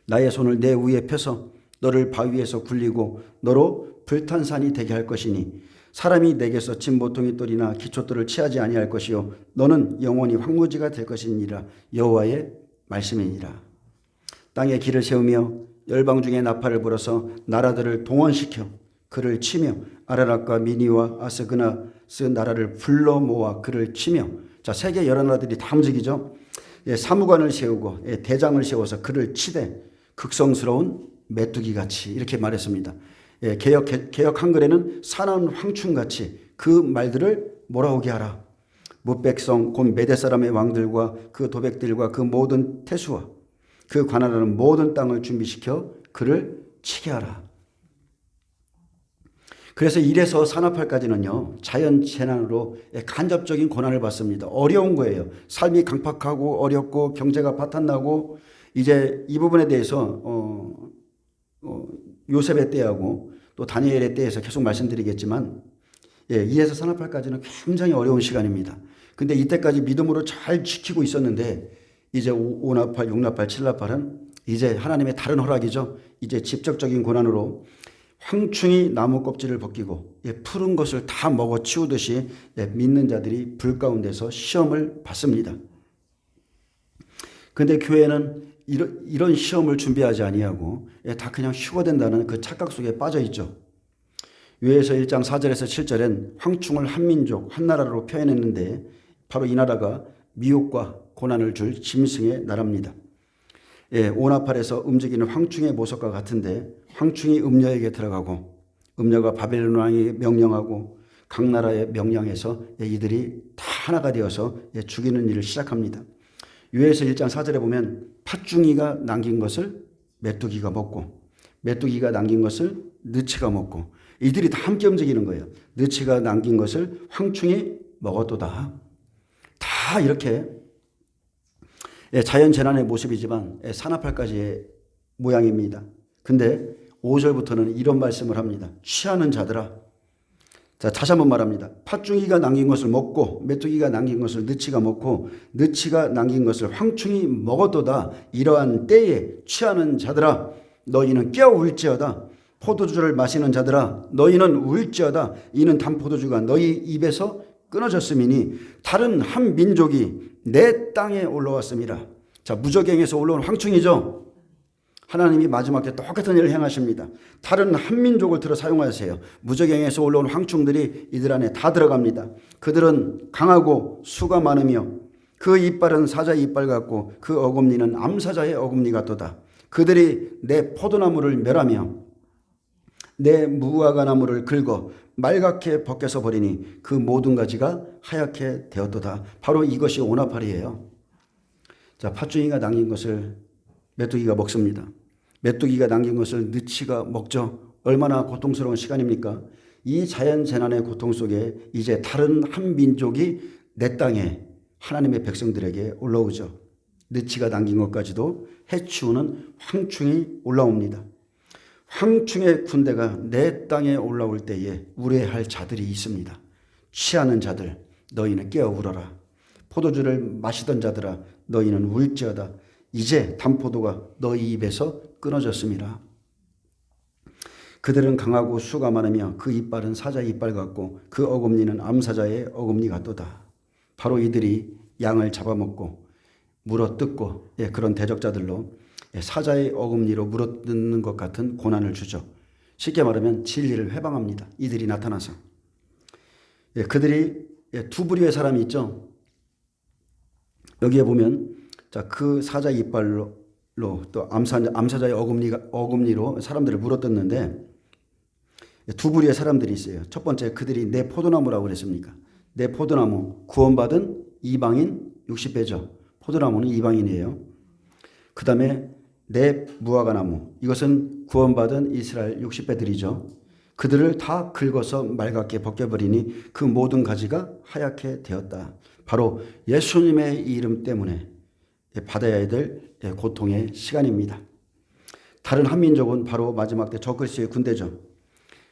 나의 손을 내 위에 펴서 너를 바위에서 굴리고 너로 불탄산이 되게 할 것이니 사람이 내게서 진보통이 똘이나 기초돌을 취하지 아니할 것이요 너는 영원히 황무지가 될 것이니라 여호와의 말씀이니라. 땅에 길을 세우며 열방 중에 나팔을 불어서 나라들을 동원시켜 그를 치며 아라락과 미니와 아스그나스 나라를 불러 모아 그를 치며 세계 여러 나라들이 다 움직이죠. 사무관을 세우고 대장을 세워서 그를 치되 극성스러운 메뚜기같이 이렇게 말했습니다. 개역 한글에는 사나운 황충같이 그 말들을 몰아오게 하라. 뭇백성 곧 메대 사람의 왕들과 그 도백들과 그 모든 태수와 그 관할하는 모든 땅을 준비시켜 그를 치게 하라. 그래서 1에서 산업할까지는요 자연 재난으로 간접적인 고난을 받습니다. 어려운 거예요. 삶이 강팍하고 어렵고 경제가 파탄나고 이제 이 부분에 대해서 요셉의 때하고 또 다니엘의 때에서 계속 말씀드리겠지만 2에서 산업할까지는 굉장히 어려운 시간입니다. 근데 이때까지 믿음으로 잘 지키고 있었는데 이제 5나팔, 6나팔, 7나팔은 이제 하나님의 다른 허락이죠. 이제 직접적인 고난으로 황충이 나무 껍질을 벗기고 푸른 것을 다 먹어 치우듯이 믿는 자들이 불 가운데서 시험을 받습니다. 그런데 교회는 이런 시험을 준비하지 아니하고 다 그냥 휴거된다는 그 착각 속에 빠져 있죠. 요엘서 1장 4절에서 7절엔 황충을 한 민족, 한 나라로 표현했는데 바로 이 나라가 미혹과 고난을 줄 짐승의 나라입니다. 오나팔에서 움직이는 황충의 모습과 같은데 황충이 음녀에게 들어가고 음녀가 바벨론 왕이 명령하고 각 나라의 명령에서 이들이 다 하나가 되어서 죽이는 일을 시작합니다. 요엘서 1장 4절에 보면 팥중이가 남긴 것을 메뚜기가 먹고 메뚜기가 남긴 것을 느치가 먹고 이들이 다 함께 움직이는 거예요. 느치가 남긴 것을 황충이 먹었도다. 다 이렇게 자연재난의 모습이지만 산업할까지의 모양입니다. 근데 5절부터는 이런 말씀을 합니다. 취하는 자들아. 자, 다시 한번 말합니다. 팥중이가 남긴 것을 먹고 메뚜기가 남긴 것을 느치가 먹고 느치가 남긴 것을 황충이 먹었도다. 이러한 때에 취하는 자들아 너희는 깨어울지어다. 포도주를 마시는 자들아 너희는 울지어다. 이는 단 포도주가 너희 입에서 끊어졌음이니 다른 한 민족이 내 땅에 올라왔습니다. 자, 무적행에서 올라온 황충이죠. 하나님이 마지막 때 똑같은 일을 행하십니다. 다른 한 민족을 들어 사용하세요. 무적행에서 올라온 황충들이 이들 안에 다 들어갑니다. 그들은 강하고 수가 많으며 그 이빨은 사자의 이빨 같고 그 어금니는 암사자의 어금니 같도다. 그들이 내 포도나무를 멸하며 내 무화과 나무를 긁어 말갛게 벗겨서 버리니 그 모든 가지가 하얗게 되었도다. 바로 이것이 오나팔이에요. 자, 팥죽이가 남긴 것을 메뚜기가 먹습니다. 메뚜기가 남긴 것을 느치가 먹죠. 얼마나 고통스러운 시간입니까? 이 자연재난의 고통 속에 이제 다른 한 민족이 내 땅에 하나님의 백성들에게 올라오죠. 느치가 남긴 것까지도 해치우는 황충이 올라옵니다. 황충의 군대가 내 땅에 올라올 때에 우려할 자들이 있습니다. 취하는 자들 너희는 깨어 울어라. 포도주를 마시던 자들아 너희는 울지어다. 이제 단포도가 너희 입에서 끊어졌습니다. 그들은 강하고 수가 많으며 그 이빨은 사자의 이빨 같고 그 어금니는 암사자의 어금니 같도다. 바로 이들이 양을 잡아먹고 물어뜯고 그런 대적자들로 사자의 어금니로 물어뜯는 것 같은 고난을 주죠. 쉽게 말하면 진리를 회방합니다. 이들이 나타나서. 그들이 두 부류의 사람이 있죠. 여기에 보면 자, 그 사자 이빨로 또 암사자의 어금니로 사람들을 물어뜯는데 두 부류의 사람들이 있어요. 첫 번째 그들이 내 포도나무라고 그랬습니까? 내 포도나무 구원받은 이방인 60배죠. 포도나무는 이방인이에요. 그 다음에 내 무화과 나무 이것은 구원받은 이스라엘 60배들이죠. 그들을 다 긁어서 말갛게 벗겨버리니 그 모든 가지가 하얗게 되었다. 바로 예수님의 이름 때문에 받아야 될 고통의 시간입니다. 다른 한 민족은 바로 마지막 때 적그리스도의 군대죠.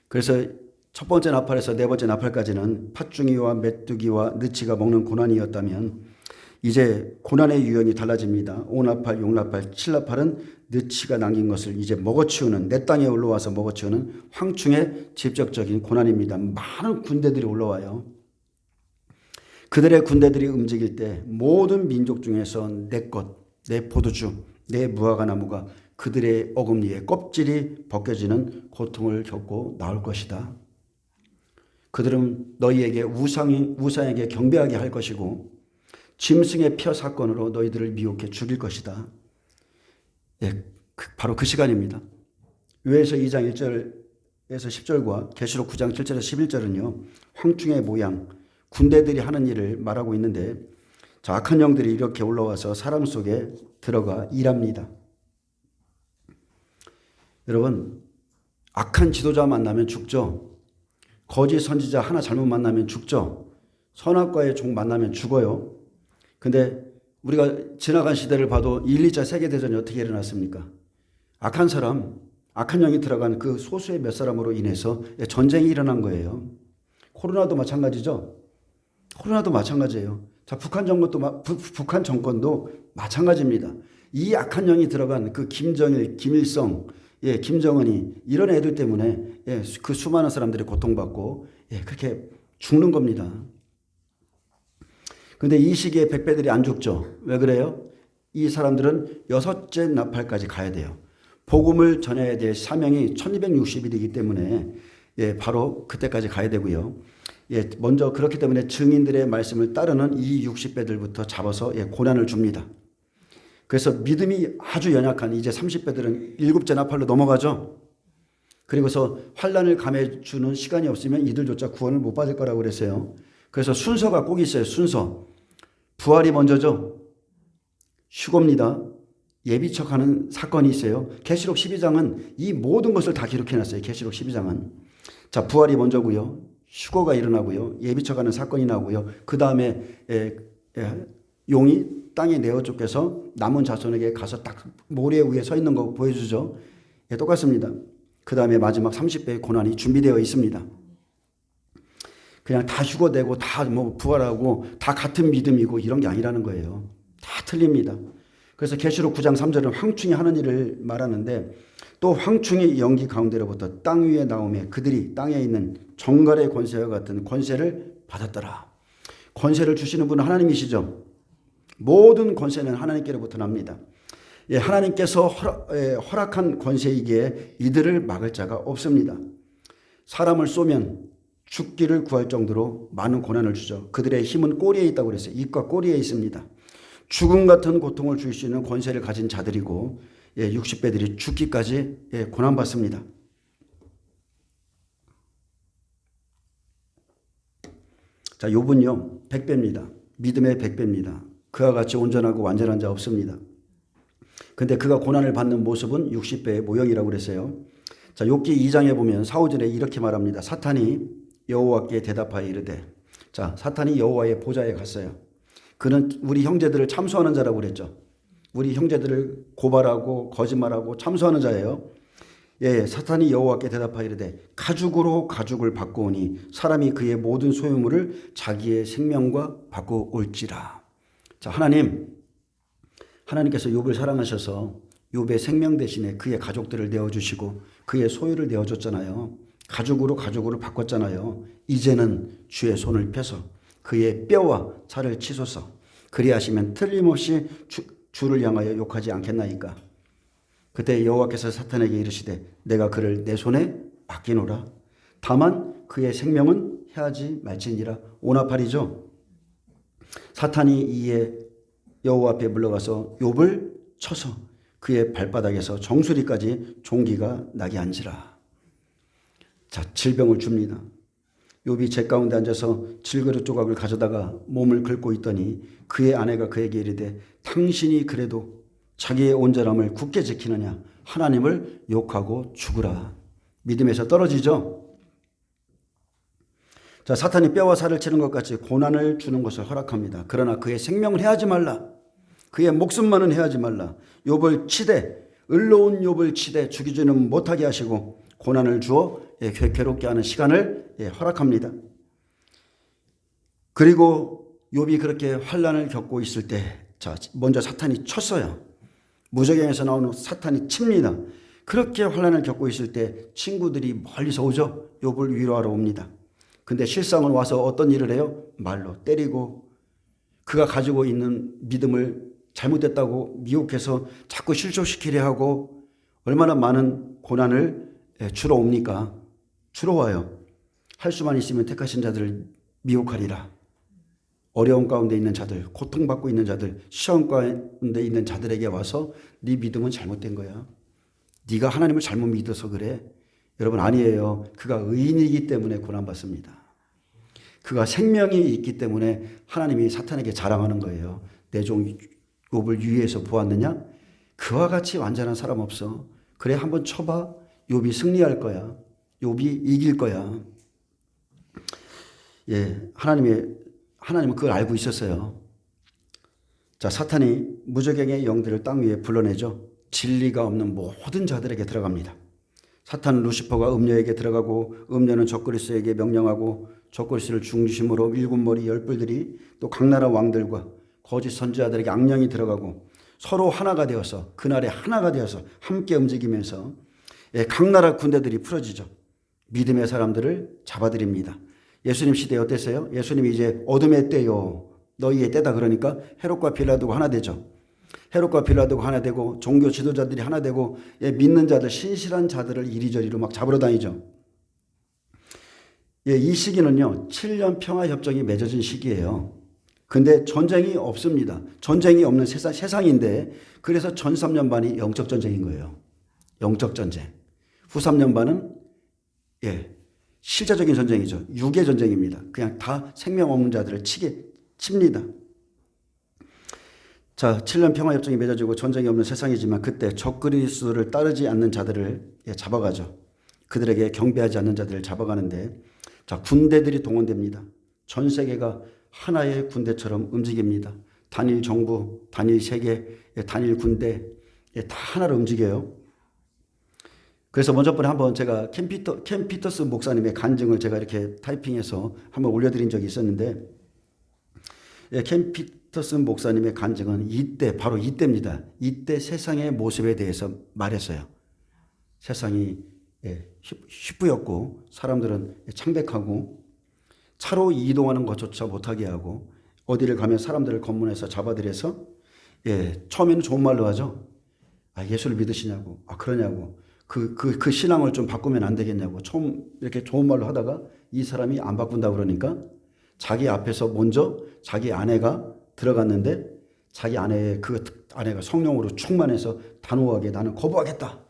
그래서 첫 번째 나팔에서 네 번째 나팔까지는 팥중이와 메뚜기와 느치가 먹는 고난이었다면 이제 고난의 유형이 달라집니다. 5나팔, 6나팔, 7나팔은 느치가 남긴 것을 이제 먹어치우는 내 땅에 올라와서 먹어치우는 황충의 직접적인 고난입니다. 많은 군대들이 올라와요. 그들의 군대들이 움직일 때 모든 민족 중에서 내 것, 내 포도주, 내 무화과 나무가 그들의 어금니에 껍질이 벗겨지는 고통을 겪고 나올 것이다. 그들은 너희에게 우상에게 경배하게 할 것이고 짐승의 표 사건으로 너희들을 미혹해 죽일 것이다. 바로 그 시간입니다. 요엘서 2장 1절에서 10절과 계시록 9장 7절에서 11절은요. 황충의 모양, 군대들이 하는 일을 말하고 있는데 자, 악한 영들이 이렇게 올라와서 사람 속에 들어가 일합니다. 여러분, 악한 지도자 만나면 죽죠. 거짓 선지자 하나 잘못 만나면 죽죠. 선악과의 종 만나면 죽어요. 근데 우리가 지나간 시대를 봐도 1, 2차 세계대전이 어떻게 일어났습니까? 악한 사람, 악한 영이 들어간 그 소수의 몇 사람으로 인해서 전쟁이 일어난 거예요. 코로나도 마찬가지죠. 코로나도 마찬가지예요. 자, 북한 정권도 마찬가지입니다. 이 악한 영이 들어간 그 김정일, 김일성, 김정은이 이런 애들 때문에 그 수많은 사람들이 고통받고 그렇게 죽는 겁니다. 근데 이 시기에 백배들이 안 죽죠. 왜 그래요? 이 사람들은 6째 나팔까지 가야 돼요. 복음을 전해야 될 사명이 1260일이기 때문에 바로 그때까지 가야 되고요. 먼저 그렇기 때문에 증인들의 말씀을 따르는 이 60배들부터 잡아서 고난을 줍니다. 그래서 믿음이 아주 연약한 이제 30배들은 7째 나팔로 넘어가죠. 그리고서 환난을 감해주는 시간이 없으면 이들조차 구원을 못 받을 거라고 그랬어요. 그래서 순서가 꼭 있어요. 순서. 부활이 먼저죠. 휴거입니다. 예비척하는 사건이 있어요. 계시록 12장은 이 모든 것을 다 기록해놨어요. 계시록 12장은. 자, 부활이 먼저고요. 휴거가 일어나고요. 예비척하는 사건이 나고요. 그 다음에 용이 땅에 내어 쫓겨서 남은 자손에게 가서 딱 모래 위에 서 있는 거 보여주죠. 똑같습니다. 그 다음에 마지막 30배의 고난이 준비되어 있습니다. 그냥 다 휴거되고 다 부활하고 다 같은 믿음이고 이런 게 아니라는 거예요. 다 틀립니다. 그래서 계시록 9장 3절은 황충이 하는 일을 말하는데 또 황충이 연기 가운데로부터 땅 위에 나오며 그들이 땅에 있는 정갈의 권세와 같은 권세를 받았더라. 권세를 주시는 분은 하나님이시죠. 모든 권세는 하나님께로부터 납니다. 하나님께서 허락한 권세이기에 이들을 막을 자가 없습니다. 사람을 쏘면 죽기를 구할 정도로 많은 고난을 주죠. 그들의 힘은 꼬리에 있다고 그랬어요. 입과 꼬리에 있습니다. 죽음 같은 고통을 줄 수 있는 권세를 가진 자들이고 60배들이 죽기까지 고난받습니다. 자, 욥은요 100배입니다. 믿음의 100배입니다. 그와 같이 온전하고 완전한 자 없습니다. 근데 그가 고난을 받는 모습은 60배의 모형이라고 그랬어요. 자, 욥기 2장에 보면 4, 5절에 이렇게 말합니다. 사탄이 여호와께 대답하여 이르되, 자, 사탄이 여호와의 보좌에 갔어요. 그는 우리 형제들을 참소하는 자라고 그랬죠. 우리 형제들을 고발하고 거짓말하고 참소하는 자예요. 사탄이 여호와께 대답하여 이르되 가죽으로 가죽을 바꾸오니 사람이 그의 모든 소유물을 자기의 생명과 바꾸올지라. 자, 하나님께서 욥을 사랑하셔서 욥의 생명 대신에 그의 가족들을 내어주시고 그의 소유를 내어줬잖아요. 가죽으로 바꿨잖아요. 이제는 주의 손을 펴서 그의 뼈와 살을 치소서. 그리하시면 틀림없이 주를 향하여 욕하지 않겠나이까. 그때 여호와께서 사탄에게 이르시되 내가 그를 내 손에 맡기노라. 다만 그의 생명은 해하지 말지니라. 오나팔이죠. 사탄이 이에 여호와 앞에 물러가서 욥을 쳐서 그의 발바닥에서 정수리까지 종기가 나게 한지라. 자, 질병을 줍니다. 욥이 제 가운데 앉아서 질그릇 조각을 가져다가 몸을 긁고 있더니 그의 아내가 그에게 이르되 당신이 그래도 자기의 온전함을 굳게 지키느냐. 하나님을 욕하고 죽으라. 믿음에서 떨어지죠. 자, 사탄이 뼈와 살을 치는 것 같이 고난을 주는 것을 허락합니다. 그러나 그의 생명을 해하지 말라. 그의 목숨만은 해하지 말라. 욥을 치되 의로운 욥을 치되 죽이지는 못하게 하시고 고난을 주어 괴롭게 하는 시간을 허락합니다. 그리고 욥이 그렇게 환난을 겪고 있을 때, 자, 먼저 사탄이 쳤어요. 무적행에서 나오는 사탄이 칩니다. 그렇게 환난을 겪고 있을 때 친구들이 멀리서 오죠. 욥을 위로하러 옵니다. 근데 실상은 와서 어떤 일을 해요? 말로 때리고 그가 가지고 있는 믿음을 잘못됐다고 미혹해서 자꾸 실족시키려 하고 얼마나 많은 고난을 주러 옵니까? 주러 와요. 할 수만 있으면 택하신 자들을 미혹하리라. 어려움 가운데 있는 자들, 고통받고 있는 자들, 시험 가운데 있는 자들에게 와서 네 믿음은 잘못된 거야. 네가 하나님을 잘못 믿어서 그래. 여러분, 아니에요. 그가 의인이기 때문에 고난받습니다. 그가 생명이 있기 때문에 하나님이 사탄에게 자랑하는 거예요. 내 종 욥을 유위해서 보았느냐? 그와 같이 완전한 사람 없어. 그래, 한번 쳐봐. 욥이 승리할 거야. 욥이 이길 거야. 하나님은 그걸 알고 있었어요. 자, 사탄이 무적행의 영들을 땅 위에 불러내죠. 진리가 없는 모든 자들에게 들어갑니다. 사탄은 루시퍼가 음녀에게 들어가고 음녀는 적그리스에게 명령하고 적그리스를 중심으로 일곱 머리 열불들이 또 각 나라 왕들과 거짓 선지자들에게 악령이 들어가고 서로 하나가 되어서 그날에 하나가 되어서 함께 움직이면서 각 나라 군대들이 풀어지죠. 믿음의 사람들을 잡아들입니다. 예수님 시대에 어땠어요? 예수님이 이제 어둠의 때요. 너희의 때다 그러니까 헤롯과 빌라도가 하나 되죠. 헤롯과 빌라도가 하나 되고 종교 지도자들이 하나 되고 믿는 자들, 신실한 자들을 이리저리로 막 잡으러 다니죠. 이 시기는요. 7년 평화협정이 맺어진 시기예요. 근데 전쟁이 없습니다. 전쟁이 없는 세상인데 그래서 전 3년 반이 영적 전쟁인 거예요. 영적 전쟁. 후 3년 반은 실제적인 전쟁이죠. 육의 전쟁입니다. 그냥 다 생명 없는 자들을 칩니다. 자, 7년 평화협정이 맺어지고 전쟁이 없는 세상이지만 그때 적그리스도를 따르지 않는 자들을 잡아가죠. 그들에게 경배하지 않는 자들을 잡아가는데 자, 군대들이 동원됩니다. 전 세계가 하나의 군대처럼 움직입니다. 단일 정부, 단일 세계, 단일 군대 다 하나로 움직여요. 그래서 먼저번에 한번 제가 캠 피터스 목사님의 간증을 제가 이렇게 타이핑해서 한번 올려드린 적이 있었는데 캠 피터스 목사님의 간증은 바로 이때입니다. 이때 세상의 모습에 대해서 말했어요. 세상이 휘뿌였고 사람들은 창백하고 차로 이동하는 것조차 못하게 하고 어디를 가면 사람들을 검문해서 잡아들여서 처음에는 좋은 말로 하죠. 예수를 믿으시냐고. 그러냐고. 그 신앙을 좀 바꾸면 안 되겠냐고. 처음 이렇게 좋은 말로 하다가 이 사람이 안 바꾼다 그러니까 자기 앞에서 먼저 자기 아내가 들어갔는데 자기 아내가 성령으로 충만해서 단호하게 나는 거부하겠다.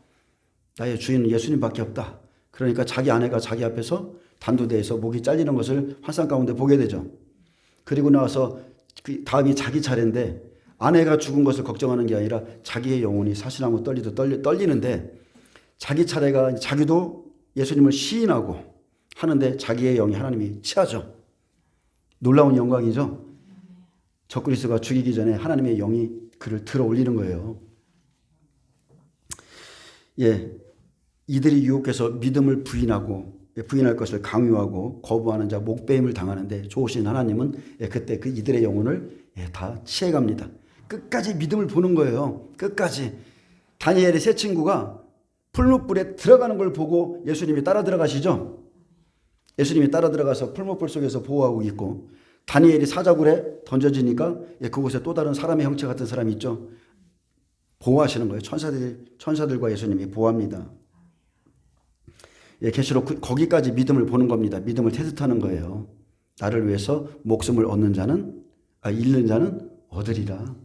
나의 주인은 예수님밖에 없다. 그러니까 자기 아내가 자기 앞에서 단두대에서 목이 잘리는 것을 환상 가운데 보게 되죠. 그리고 나서 그 다음이 자기 차례인데 아내가 죽은 것을 걱정하는 게 아니라 자기의 영혼이 사실하고 떨리는데 자기 차례가 자기도 예수님을 시인하고 하는데 자기의 영이 하나님이 취하죠. 놀라운 영광이죠. 적그리스도가 죽이기 전에 하나님의 영이 그를 들어 올리는 거예요. 이들이 유혹해서 믿음을 부인할 것을 강요하고 거부하는 자 목배임을 당하는데 좋으신 하나님은 그때 그 이들의 영혼을 다 취해갑니다. 끝까지 믿음을 보는 거예요. 끝까지. 다니엘의 세 친구가 풀무불에 들어가는 걸 보고 예수님이 따라 들어가시죠. 예수님이 따라 들어가서 풀무불 속에서 보호하고 있고 다니엘이 사자굴에 던져지니까 그곳에 또 다른 사람의 형체 같은 사람이 있죠. 보호하시는 거예요. 천사들과 예수님이 보호합니다. 계시록 거기까지 믿음을 보는 겁니다. 믿음을 테스트하는 거예요. 나를 위해서 목숨을 잃는 자는 얻으리라.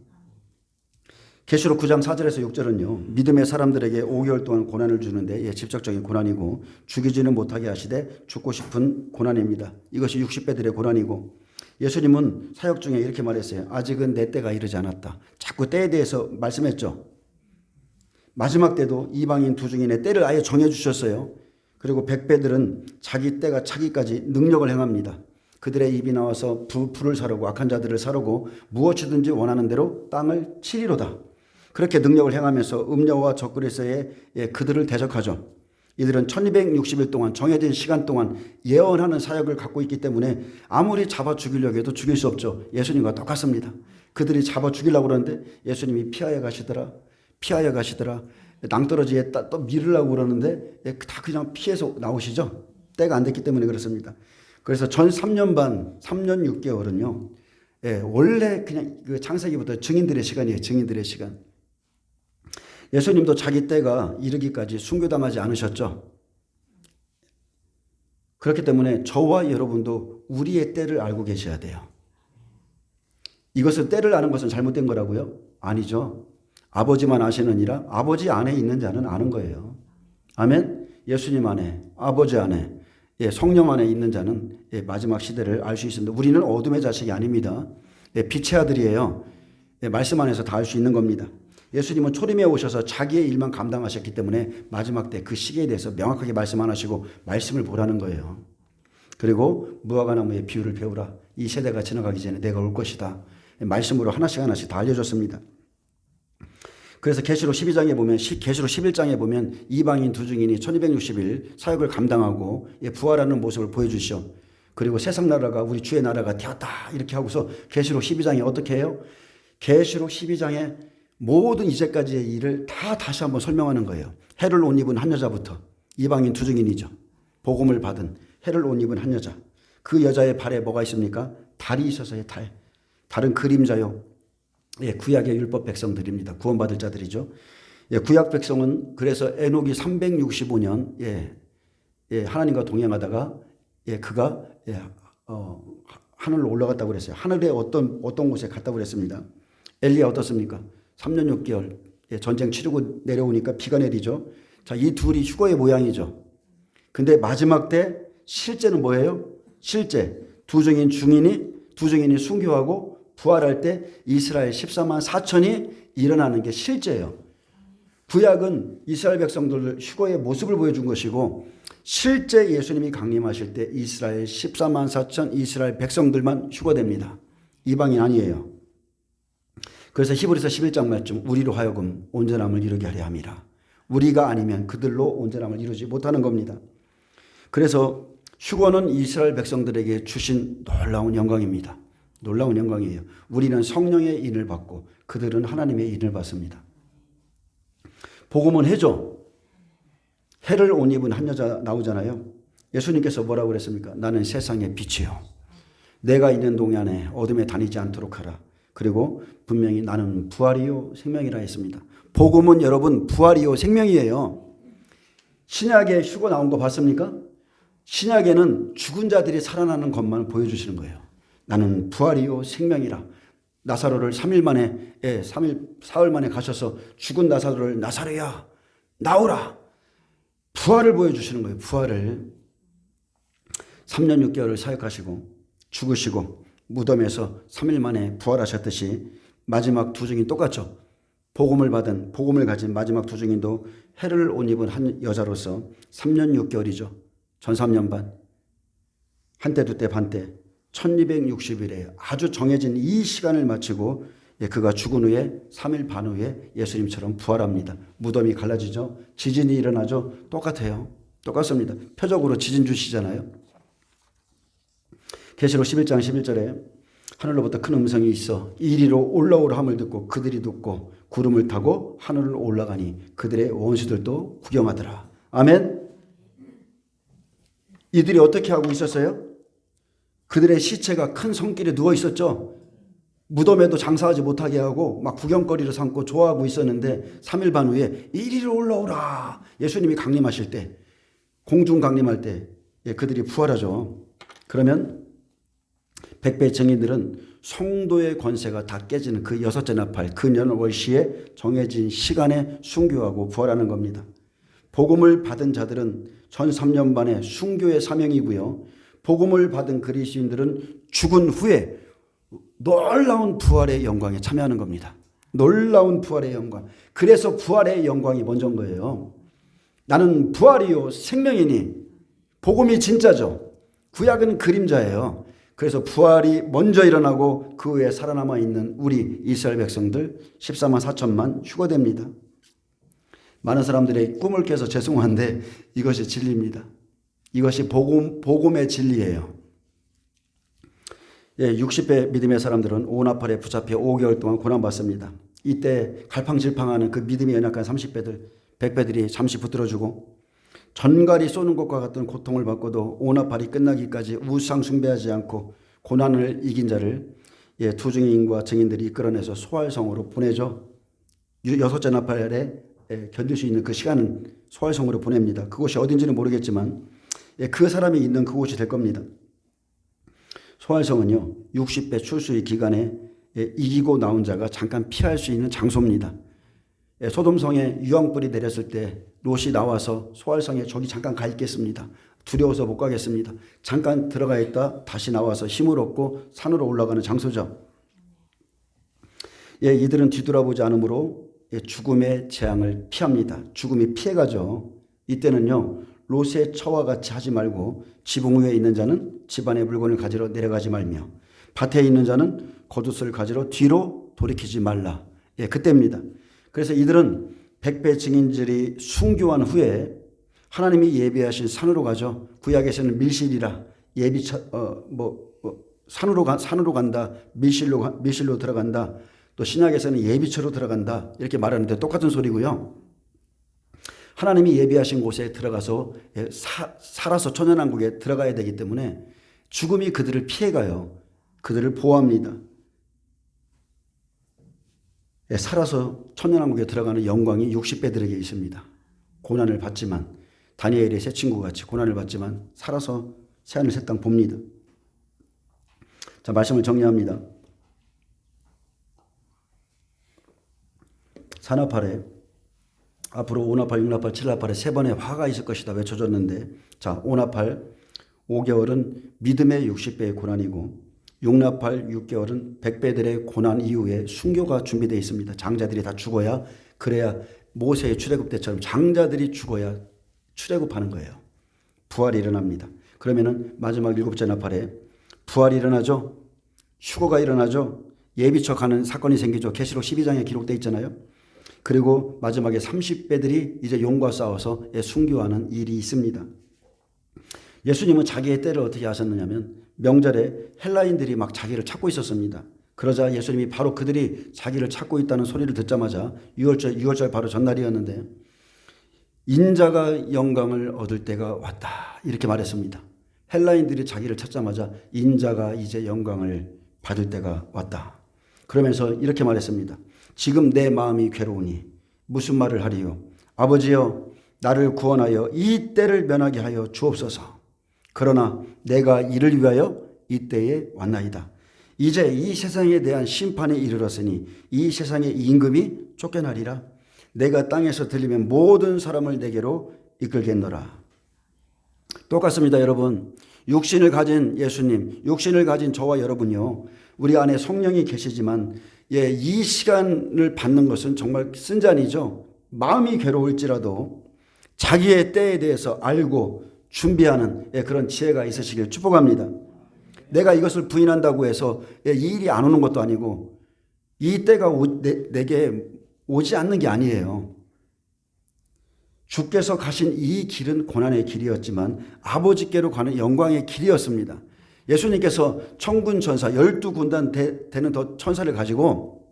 계시록 9장 4절에서 6절은요. 믿음의 사람들에게 5개월 동안 고난을 주는데 직접적인 고난이고 죽이지는 못하게 하시되 죽고 싶은 고난입니다. 이것이 60배들의 고난이고 예수님은 사역 중에 이렇게 말했어요. 아직은 내 때가 이르지 않았다. 자꾸 때에 대해서 말씀했죠. 마지막 때도 이방인 두 증인의 때를 아예 정해 주셨어요. 그리고 백배들은 자기 때가 차기까지 능력을 행합니다. 그들의 입이 나와서 불을 사르고 악한 자들을 사르고 무엇이든지 원하는 대로 땅을 치리로다. 그렇게 능력을 행하면서 음녀와 적그리스도에 그들을 대적하죠. 이들은 1260일 동안 정해진 시간 동안 예언하는 사역을 갖고 있기 때문에 아무리 잡아 죽이려고 해도 죽일 수 없죠. 예수님과 똑같습니다. 그들이 잡아 죽이려고 그러는데 예수님이 피하여 가시더라. 낭떠러지에 또 밀으려고 그러는데 다 그냥 피해서 나오시죠. 때가 안 됐기 때문에 그렇습니다. 그래서 전 3년 반, 3년 6개월은요. 원래 그냥 그 창세기부터 증인들의 시간이에요. 증인들의 시간. 예수님도 자기 때가 이르기까지 순교당하지 않으셨죠. 그렇기 때문에 저와 여러분도 우리의 때를 알고 계셔야 돼요. 이것을 때를 아는 것은 잘못된 거라고요? 아니죠. 아버지만 아시느니라 아버지 안에 있는 자는 아는 거예요. 아멘. 예수님 안에, 아버지 안에, 성령 안에 있는 자는 마지막 시대를 알 수 있습니다. 우리는 어둠의 자식이 아닙니다. 빛의 아들이에요. 말씀 안에서 다 알 수 있는 겁니다. 예수님은 초림에 오셔서 자기의 일만 감당하셨기 때문에 마지막 때 그 시기에 대해서 명확하게 말씀 안 하시고 말씀을 보라는 거예요. 그리고 무화과나무의 비유를 배우라. 이 세대가 지나가기 전에 내가 올 것이다. 말씀으로 하나씩 다 알려줬습니다. 그래서 계시록 12장에 보면 계시록 11장에 보면 이방인 두 증인이 1260일 사역을 감당하고 부활하는 모습을 보여주시죠. 그리고 세상 나라가 우리 주의 나라가 되었다 이렇게 하고서 계시록 12장에 어떻게 해요? 계시록 12장에 모든 이제까지의 일을 다 다시 한번 설명하는 거예요. 해를 옷 입은 한 여자부터 이방인 두 증인이죠. 복음을 받은 해를 옷 입은 한 여자. 그 여자의 발에 뭐가 있습니까? 달이 있어서의 달. 달은 그림자요. 구약의 율법 백성들입니다. 구원받을 자들이죠. 구약 백성은 그래서 에녹이 365년 하나님과 동행하다가 그가 하늘로 올라갔다고 그랬어요. 하늘에 어떤 곳에 갔다고 그랬습니다. 엘리야 어떻습니까? 3년 6개월 전쟁 치르고 내려오니까 비가 내리죠. 자, 이 둘이 휴거의 모양이죠. 근데 마지막 때 실제는 뭐예요? 실제 두 증인이 순교하고 부활할 때 이스라엘 14만 4천이 일어나는 게 실제예요. 구약은 이스라엘 백성들 휴거의 모습을 보여준 것이고 실제 예수님이 강림하실 때 이스라엘 14만 4천 이스라엘 백성들만 휴거됩니다. 이방인 아니에요. 그래서 히브리서 11장 말씀 우리로 하여금 온전함을 이루게 하려 함이라. 우리가 아니면 그들로 온전함을 이루지 못하는 겁니다. 그래서 휴거는 이스라엘 백성들에게 주신 놀라운 영광입니다. 놀라운 영광이에요. 우리는 성령의 인을 받고 그들은 하나님의 인을 받습니다. 복음은 해죠. 해를 옷 입은 한 여자 나오잖아요. 예수님께서 뭐라고 그랬습니까? 나는 세상의 빛이요. 내가 있는 동안에 어둠에 다니지 않도록 하라. 그리고 분명히 나는 부활이요 생명이라 했습니다. 복음은 여러분 부활이요 생명이에요. 신약에 휴거 나온 거 봤습니까? 신약에는 죽은 자들이 살아나는 것만 보여주시는 거예요. 나는 부활이요 생명이라. 나사로를 3일 만에 4일 만에 가셔서 죽은 나사로를 나사로야 나오라. 부활을 보여주시는 거예요. 부활을. 3년 6개월을 사역하시고 죽으시고 무덤에서 3일 만에 부활하셨듯이 마지막 두 증인 똑같죠. 복음을 가진 마지막 두 증인도 해를 옷 입은 한 여자로서 3년 6개월이죠. 전 3년 반. 한때 두때 반때 1260일에 아주 정해진 이 시간을 마치고 그가 죽은 후에 3일 반 후에 예수님처럼 부활합니다. 무덤이 갈라지죠. 지진이 일어나죠. 똑같아요. 똑같습니다. 표적으로 지진 주시잖아요. 계시록 11장 11절에 하늘로부터 큰 음성이 있어 이리로 올라오라 함을 듣고 그들이 듣고 구름을 타고 하늘을 올라가니 그들의 원수들도 구경하더라. 아멘. 이들이 어떻게 하고 있었어요? 그들의 시체가 큰 성길에 누워 있었죠. 무덤에도 장사하지 못하게 하고 막 구경거리로 삼고 좋아하고 있었는데 3일 반 후에 이리로 올라오라. 예수님이 강림하실 때, 공중 강림할 때 그들이 부활하죠. 그러면 백배 증인들은 성도의 권세가 다 깨지는 그 여섯째 나팔, 그 년월시에 정해진 시간에 순교하고 부활하는 겁니다. 복음을 받은 자들은 전 3년 반의 순교의 사명이고요. 복음을 받은 그리스도인들은 죽은 후에 놀라운 부활의 영광에 참여하는 겁니다. 놀라운 부활의 영광. 그래서 부활의 영광이 먼저인 거예요. 나는 부활이요 생명이니. 복음이 진짜죠. 구약은 그림자예요. 그래서 부활이 먼저 일어나고 그 후에 살아남아 있는 우리 이스라엘 백성들 14만 4천만 휴거됩니다. 많은 사람들의 꿈을 깨서 죄송한데 이것이 진리입니다. 이것이 복음의 진리예요. 60배 믿음의 사람들은 오나팔에 붙잡혀 5개월 동안 고난받습니다. 이때 갈팡질팡하는 그 믿음이 연약한 30배들, 100배들이 잠시 붙들어주고 전갈이 쏘는 것과 같은 고통을 받고도 오나팔이 끝나기까지 우상 숭배하지 않고 고난을 이긴 자를 두 증인과 증인들이 이끌어내서 소활성으로 보내죠. 여섯째 나팔에 견딜 수 있는 그 시간은 소활성으로 보냅니다. 그곳이 어딘지는 모르겠지만 그 사람이 있는 그곳이 될 겁니다. 소활성은요 60배 출수의 기간에 이기고 나온 자가 잠깐 피할 수 있는 장소입니다. 소돔성에 유황불이 내렸을 때 롯이 나와서 소활성에 저기 잠깐 가 있겠습니다. 두려워서 못 가겠습니다. 잠깐 들어가 있다 다시 나와서 힘을 얻고 산으로 올라가는 장소죠. 이들은 뒤돌아보지 않으므로 죽음의 재앙을 피합니다. 죽음이 피해가죠. 이때는요 롯의 처와 같이 하지 말고 지붕 위에 있는 자는 집안의 물건을 가지러 내려가지 말며 밭에 있는 자는 겉옷을 가지러 뒤로 돌이키지 말라. 그때입니다. 그래서 이들은 100배 증인들이 순교한 후에 하나님이 예비하신 산으로 가죠. 구약에서는 밀실이라 산으로 간다. 밀실로 들어간다. 또 신약에서는 예비처로 들어간다. 이렇게 말하는데 똑같은 소리고요. 하나님이 예비하신 곳에 들어가서 살아서 천연왕국에 들어가야 되기 때문에 죽음이 그들을 피해가요. 그들을 보호합니다. 살아서 천연왕국에 들어가는 영광이 60배들에게 있습니다. 고난을 받지만 다니엘의 새 친구같이 고난을 받지만 살아서 새하늘 새 땅 봅니다. 자, 말씀을 정리합니다. 사나팔에 앞으로 오나팔, 6나팔, 7나팔에 세 번의 화가 있을 것이다 외쳐졌는데 자, 오나팔 5개월은 믿음의 60배의 고난이고 6나팔 6개월은 100배들의 고난 이후에 순교가 준비되어 있습니다. 장자들이 다 죽어야 그래야 모세의 출애굽 때처럼 장자들이 죽어야 출애굽하는 거예요. 부활이 일어납니다. 그러면은 마지막 7째 나팔에 부활이 일어나죠. 휴거가 일어나죠. 예비척하는 사건이 생기죠. 계시록 12장에 기록되어 있잖아요. 그리고 마지막에 30배들이 이제 용과 싸워서 순교하는 일이 있습니다. 예수님은 자기의 때를 어떻게 하셨느냐면 명절에 헬라인들이 막 자기를 찾고 있었습니다. 그러자 예수님이 바로 그들이 자기를 찾고 있다는 소리를 듣자마자 6월절 바로 전날이었는데 인자가 영광을 얻을 때가 왔다. 이렇게 말했습니다. 헬라인들이 자기를 찾자마자 인자가 이제 영광을 받을 때가 왔다. 그러면서 이렇게 말했습니다. 지금 내 마음이 괴로우니 무슨 말을 하리요? 아버지여, 나를 구원하여 이 때를 면하게 하여 주옵소서. 그러나 내가 이를 위하여 이 때에 왔나이다. 이제 이 세상에 대한 심판에 이르렀으니 이 세상의 임금이 쫓겨나리라. 내가 땅에서 들리면 모든 사람을 내게로 이끌겠노라. 똑같습니다, 여러분. 육신을 가진 예수님, 육신을 가진 저와 여러분요, 우리 안에 성령이 계시지만 이 시간을 받는 것은 정말 쓴잔이죠. 마음이 괴로울지라도 자기의 때에 대해서 알고 준비하는 그런 지혜가 있으시길 축복합니다. 내가 이것을 부인한다고 해서 이 일이 안 오는 것도 아니고 이 때가 내게 오지 않는 게 아니에요. 주께서 가신 이 길은 고난의 길이었지만 아버지께로 가는 영광의 길이었습니다. 예수님께서 천군 천사 12군단 되는 더 천사를 가지고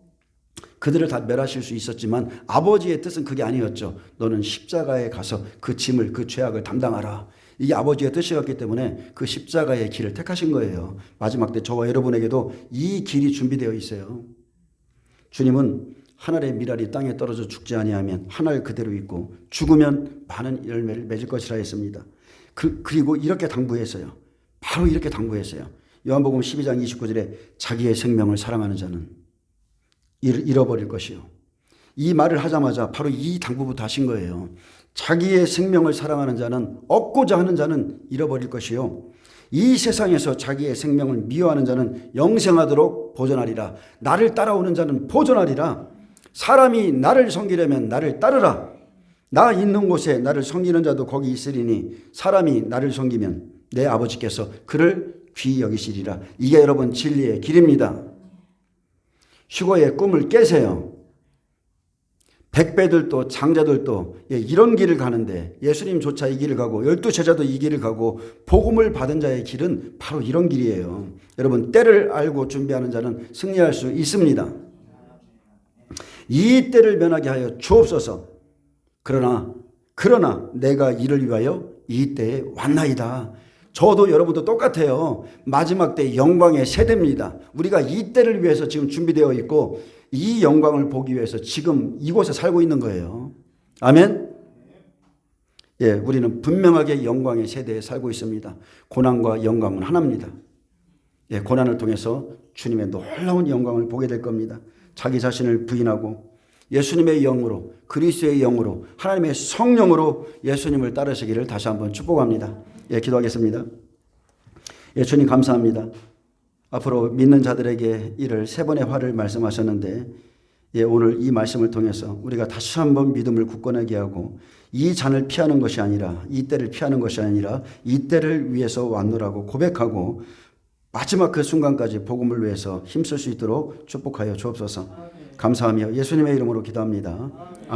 그들을 다 멸하실 수 있었지만 아버지의 뜻은 그게 아니었죠. 너는 십자가에 가서 그 짐을, 그 죄악을 담당하라. 이게 아버지의 뜻이었기 때문에 그 십자가의 길을 택하신 거예요. 마지막 때 저와 여러분에게도 이 길이 준비되어 있어요. 주님은 하늘의 밀알이 땅에 떨어져 죽지 아니하면 하늘 그대로 있고 죽으면 많은 열매를 맺을 것이라 했습니다. 그리고 이렇게 당부했어요. 바로 이렇게 당부했어요. 요한복음 12장 29절에 자기의 생명을 사랑하는 자는 잃어버릴 것이요. 이 말을 하자마자 바로 이 당부부터 하신 거예요. 자기의 생명을 사랑하는 자는, 얻고자 하는 자는 잃어버릴 것이요. 이 세상에서 자기의 생명을 미워하는 자는 영생하도록 보존하리라. 나를 따라오는 자는 보존하리라. 사람이 나를 섬기려면 나를 따르라. 나 있는 곳에 나를 섬기는 자도 거기 있으리니 사람이 나를 섬기면 내 아버지께서 그를 귀히 여기시리라. 이게 여러분 진리의 길입니다. 휴거의 꿈을 깨세요. 백배들도 장자들도 이런 길을 가는데 예수님조차 이 길을 가고 12제자도 이 길을 가고 복음을 받은 자의 길은 바로 이런 길이에요. 여러분, 때를 알고 준비하는 자는 승리할 수 있습니다. 이 때를 면하게 하여 주옵소서. 그러나 내가 이를 위하여 이 때에 왔나이다. 저도 여러분도 똑같아요. 마지막 때 영광의 세대입니다. 우리가 이 때를 위해서 지금 준비되어 있고 이 영광을 보기 위해서 지금 이곳에 살고 있는 거예요. 아멘. 우리는 분명하게 영광의 세대에 살고 있습니다. 고난과 영광은 하나입니다. 고난을 통해서 주님의 놀라운 영광을 보게 될 겁니다. 자기 자신을 부인하고 예수님의 영으로, 그리스도의 영으로, 하나님의 성령으로 예수님을 따르시기를 다시 한번 축복합니다. 기도하겠습니다. 주님 감사합니다. 앞으로 믿는 자들에게 이를 3번의 화를 말씀하셨는데 오늘 이 말씀을 통해서 우리가 다시 한번 믿음을 굳건하게 하고 이 잔을 피하는 것이 아니라, 이 때를 피하는 것이 아니라 이 때를 위해서 왔노라고 고백하고 마지막 그 순간까지 복음을 위해서 힘쓸 수 있도록 축복하여 주옵소서. 감사하며 예수님의 이름으로 기도합니다.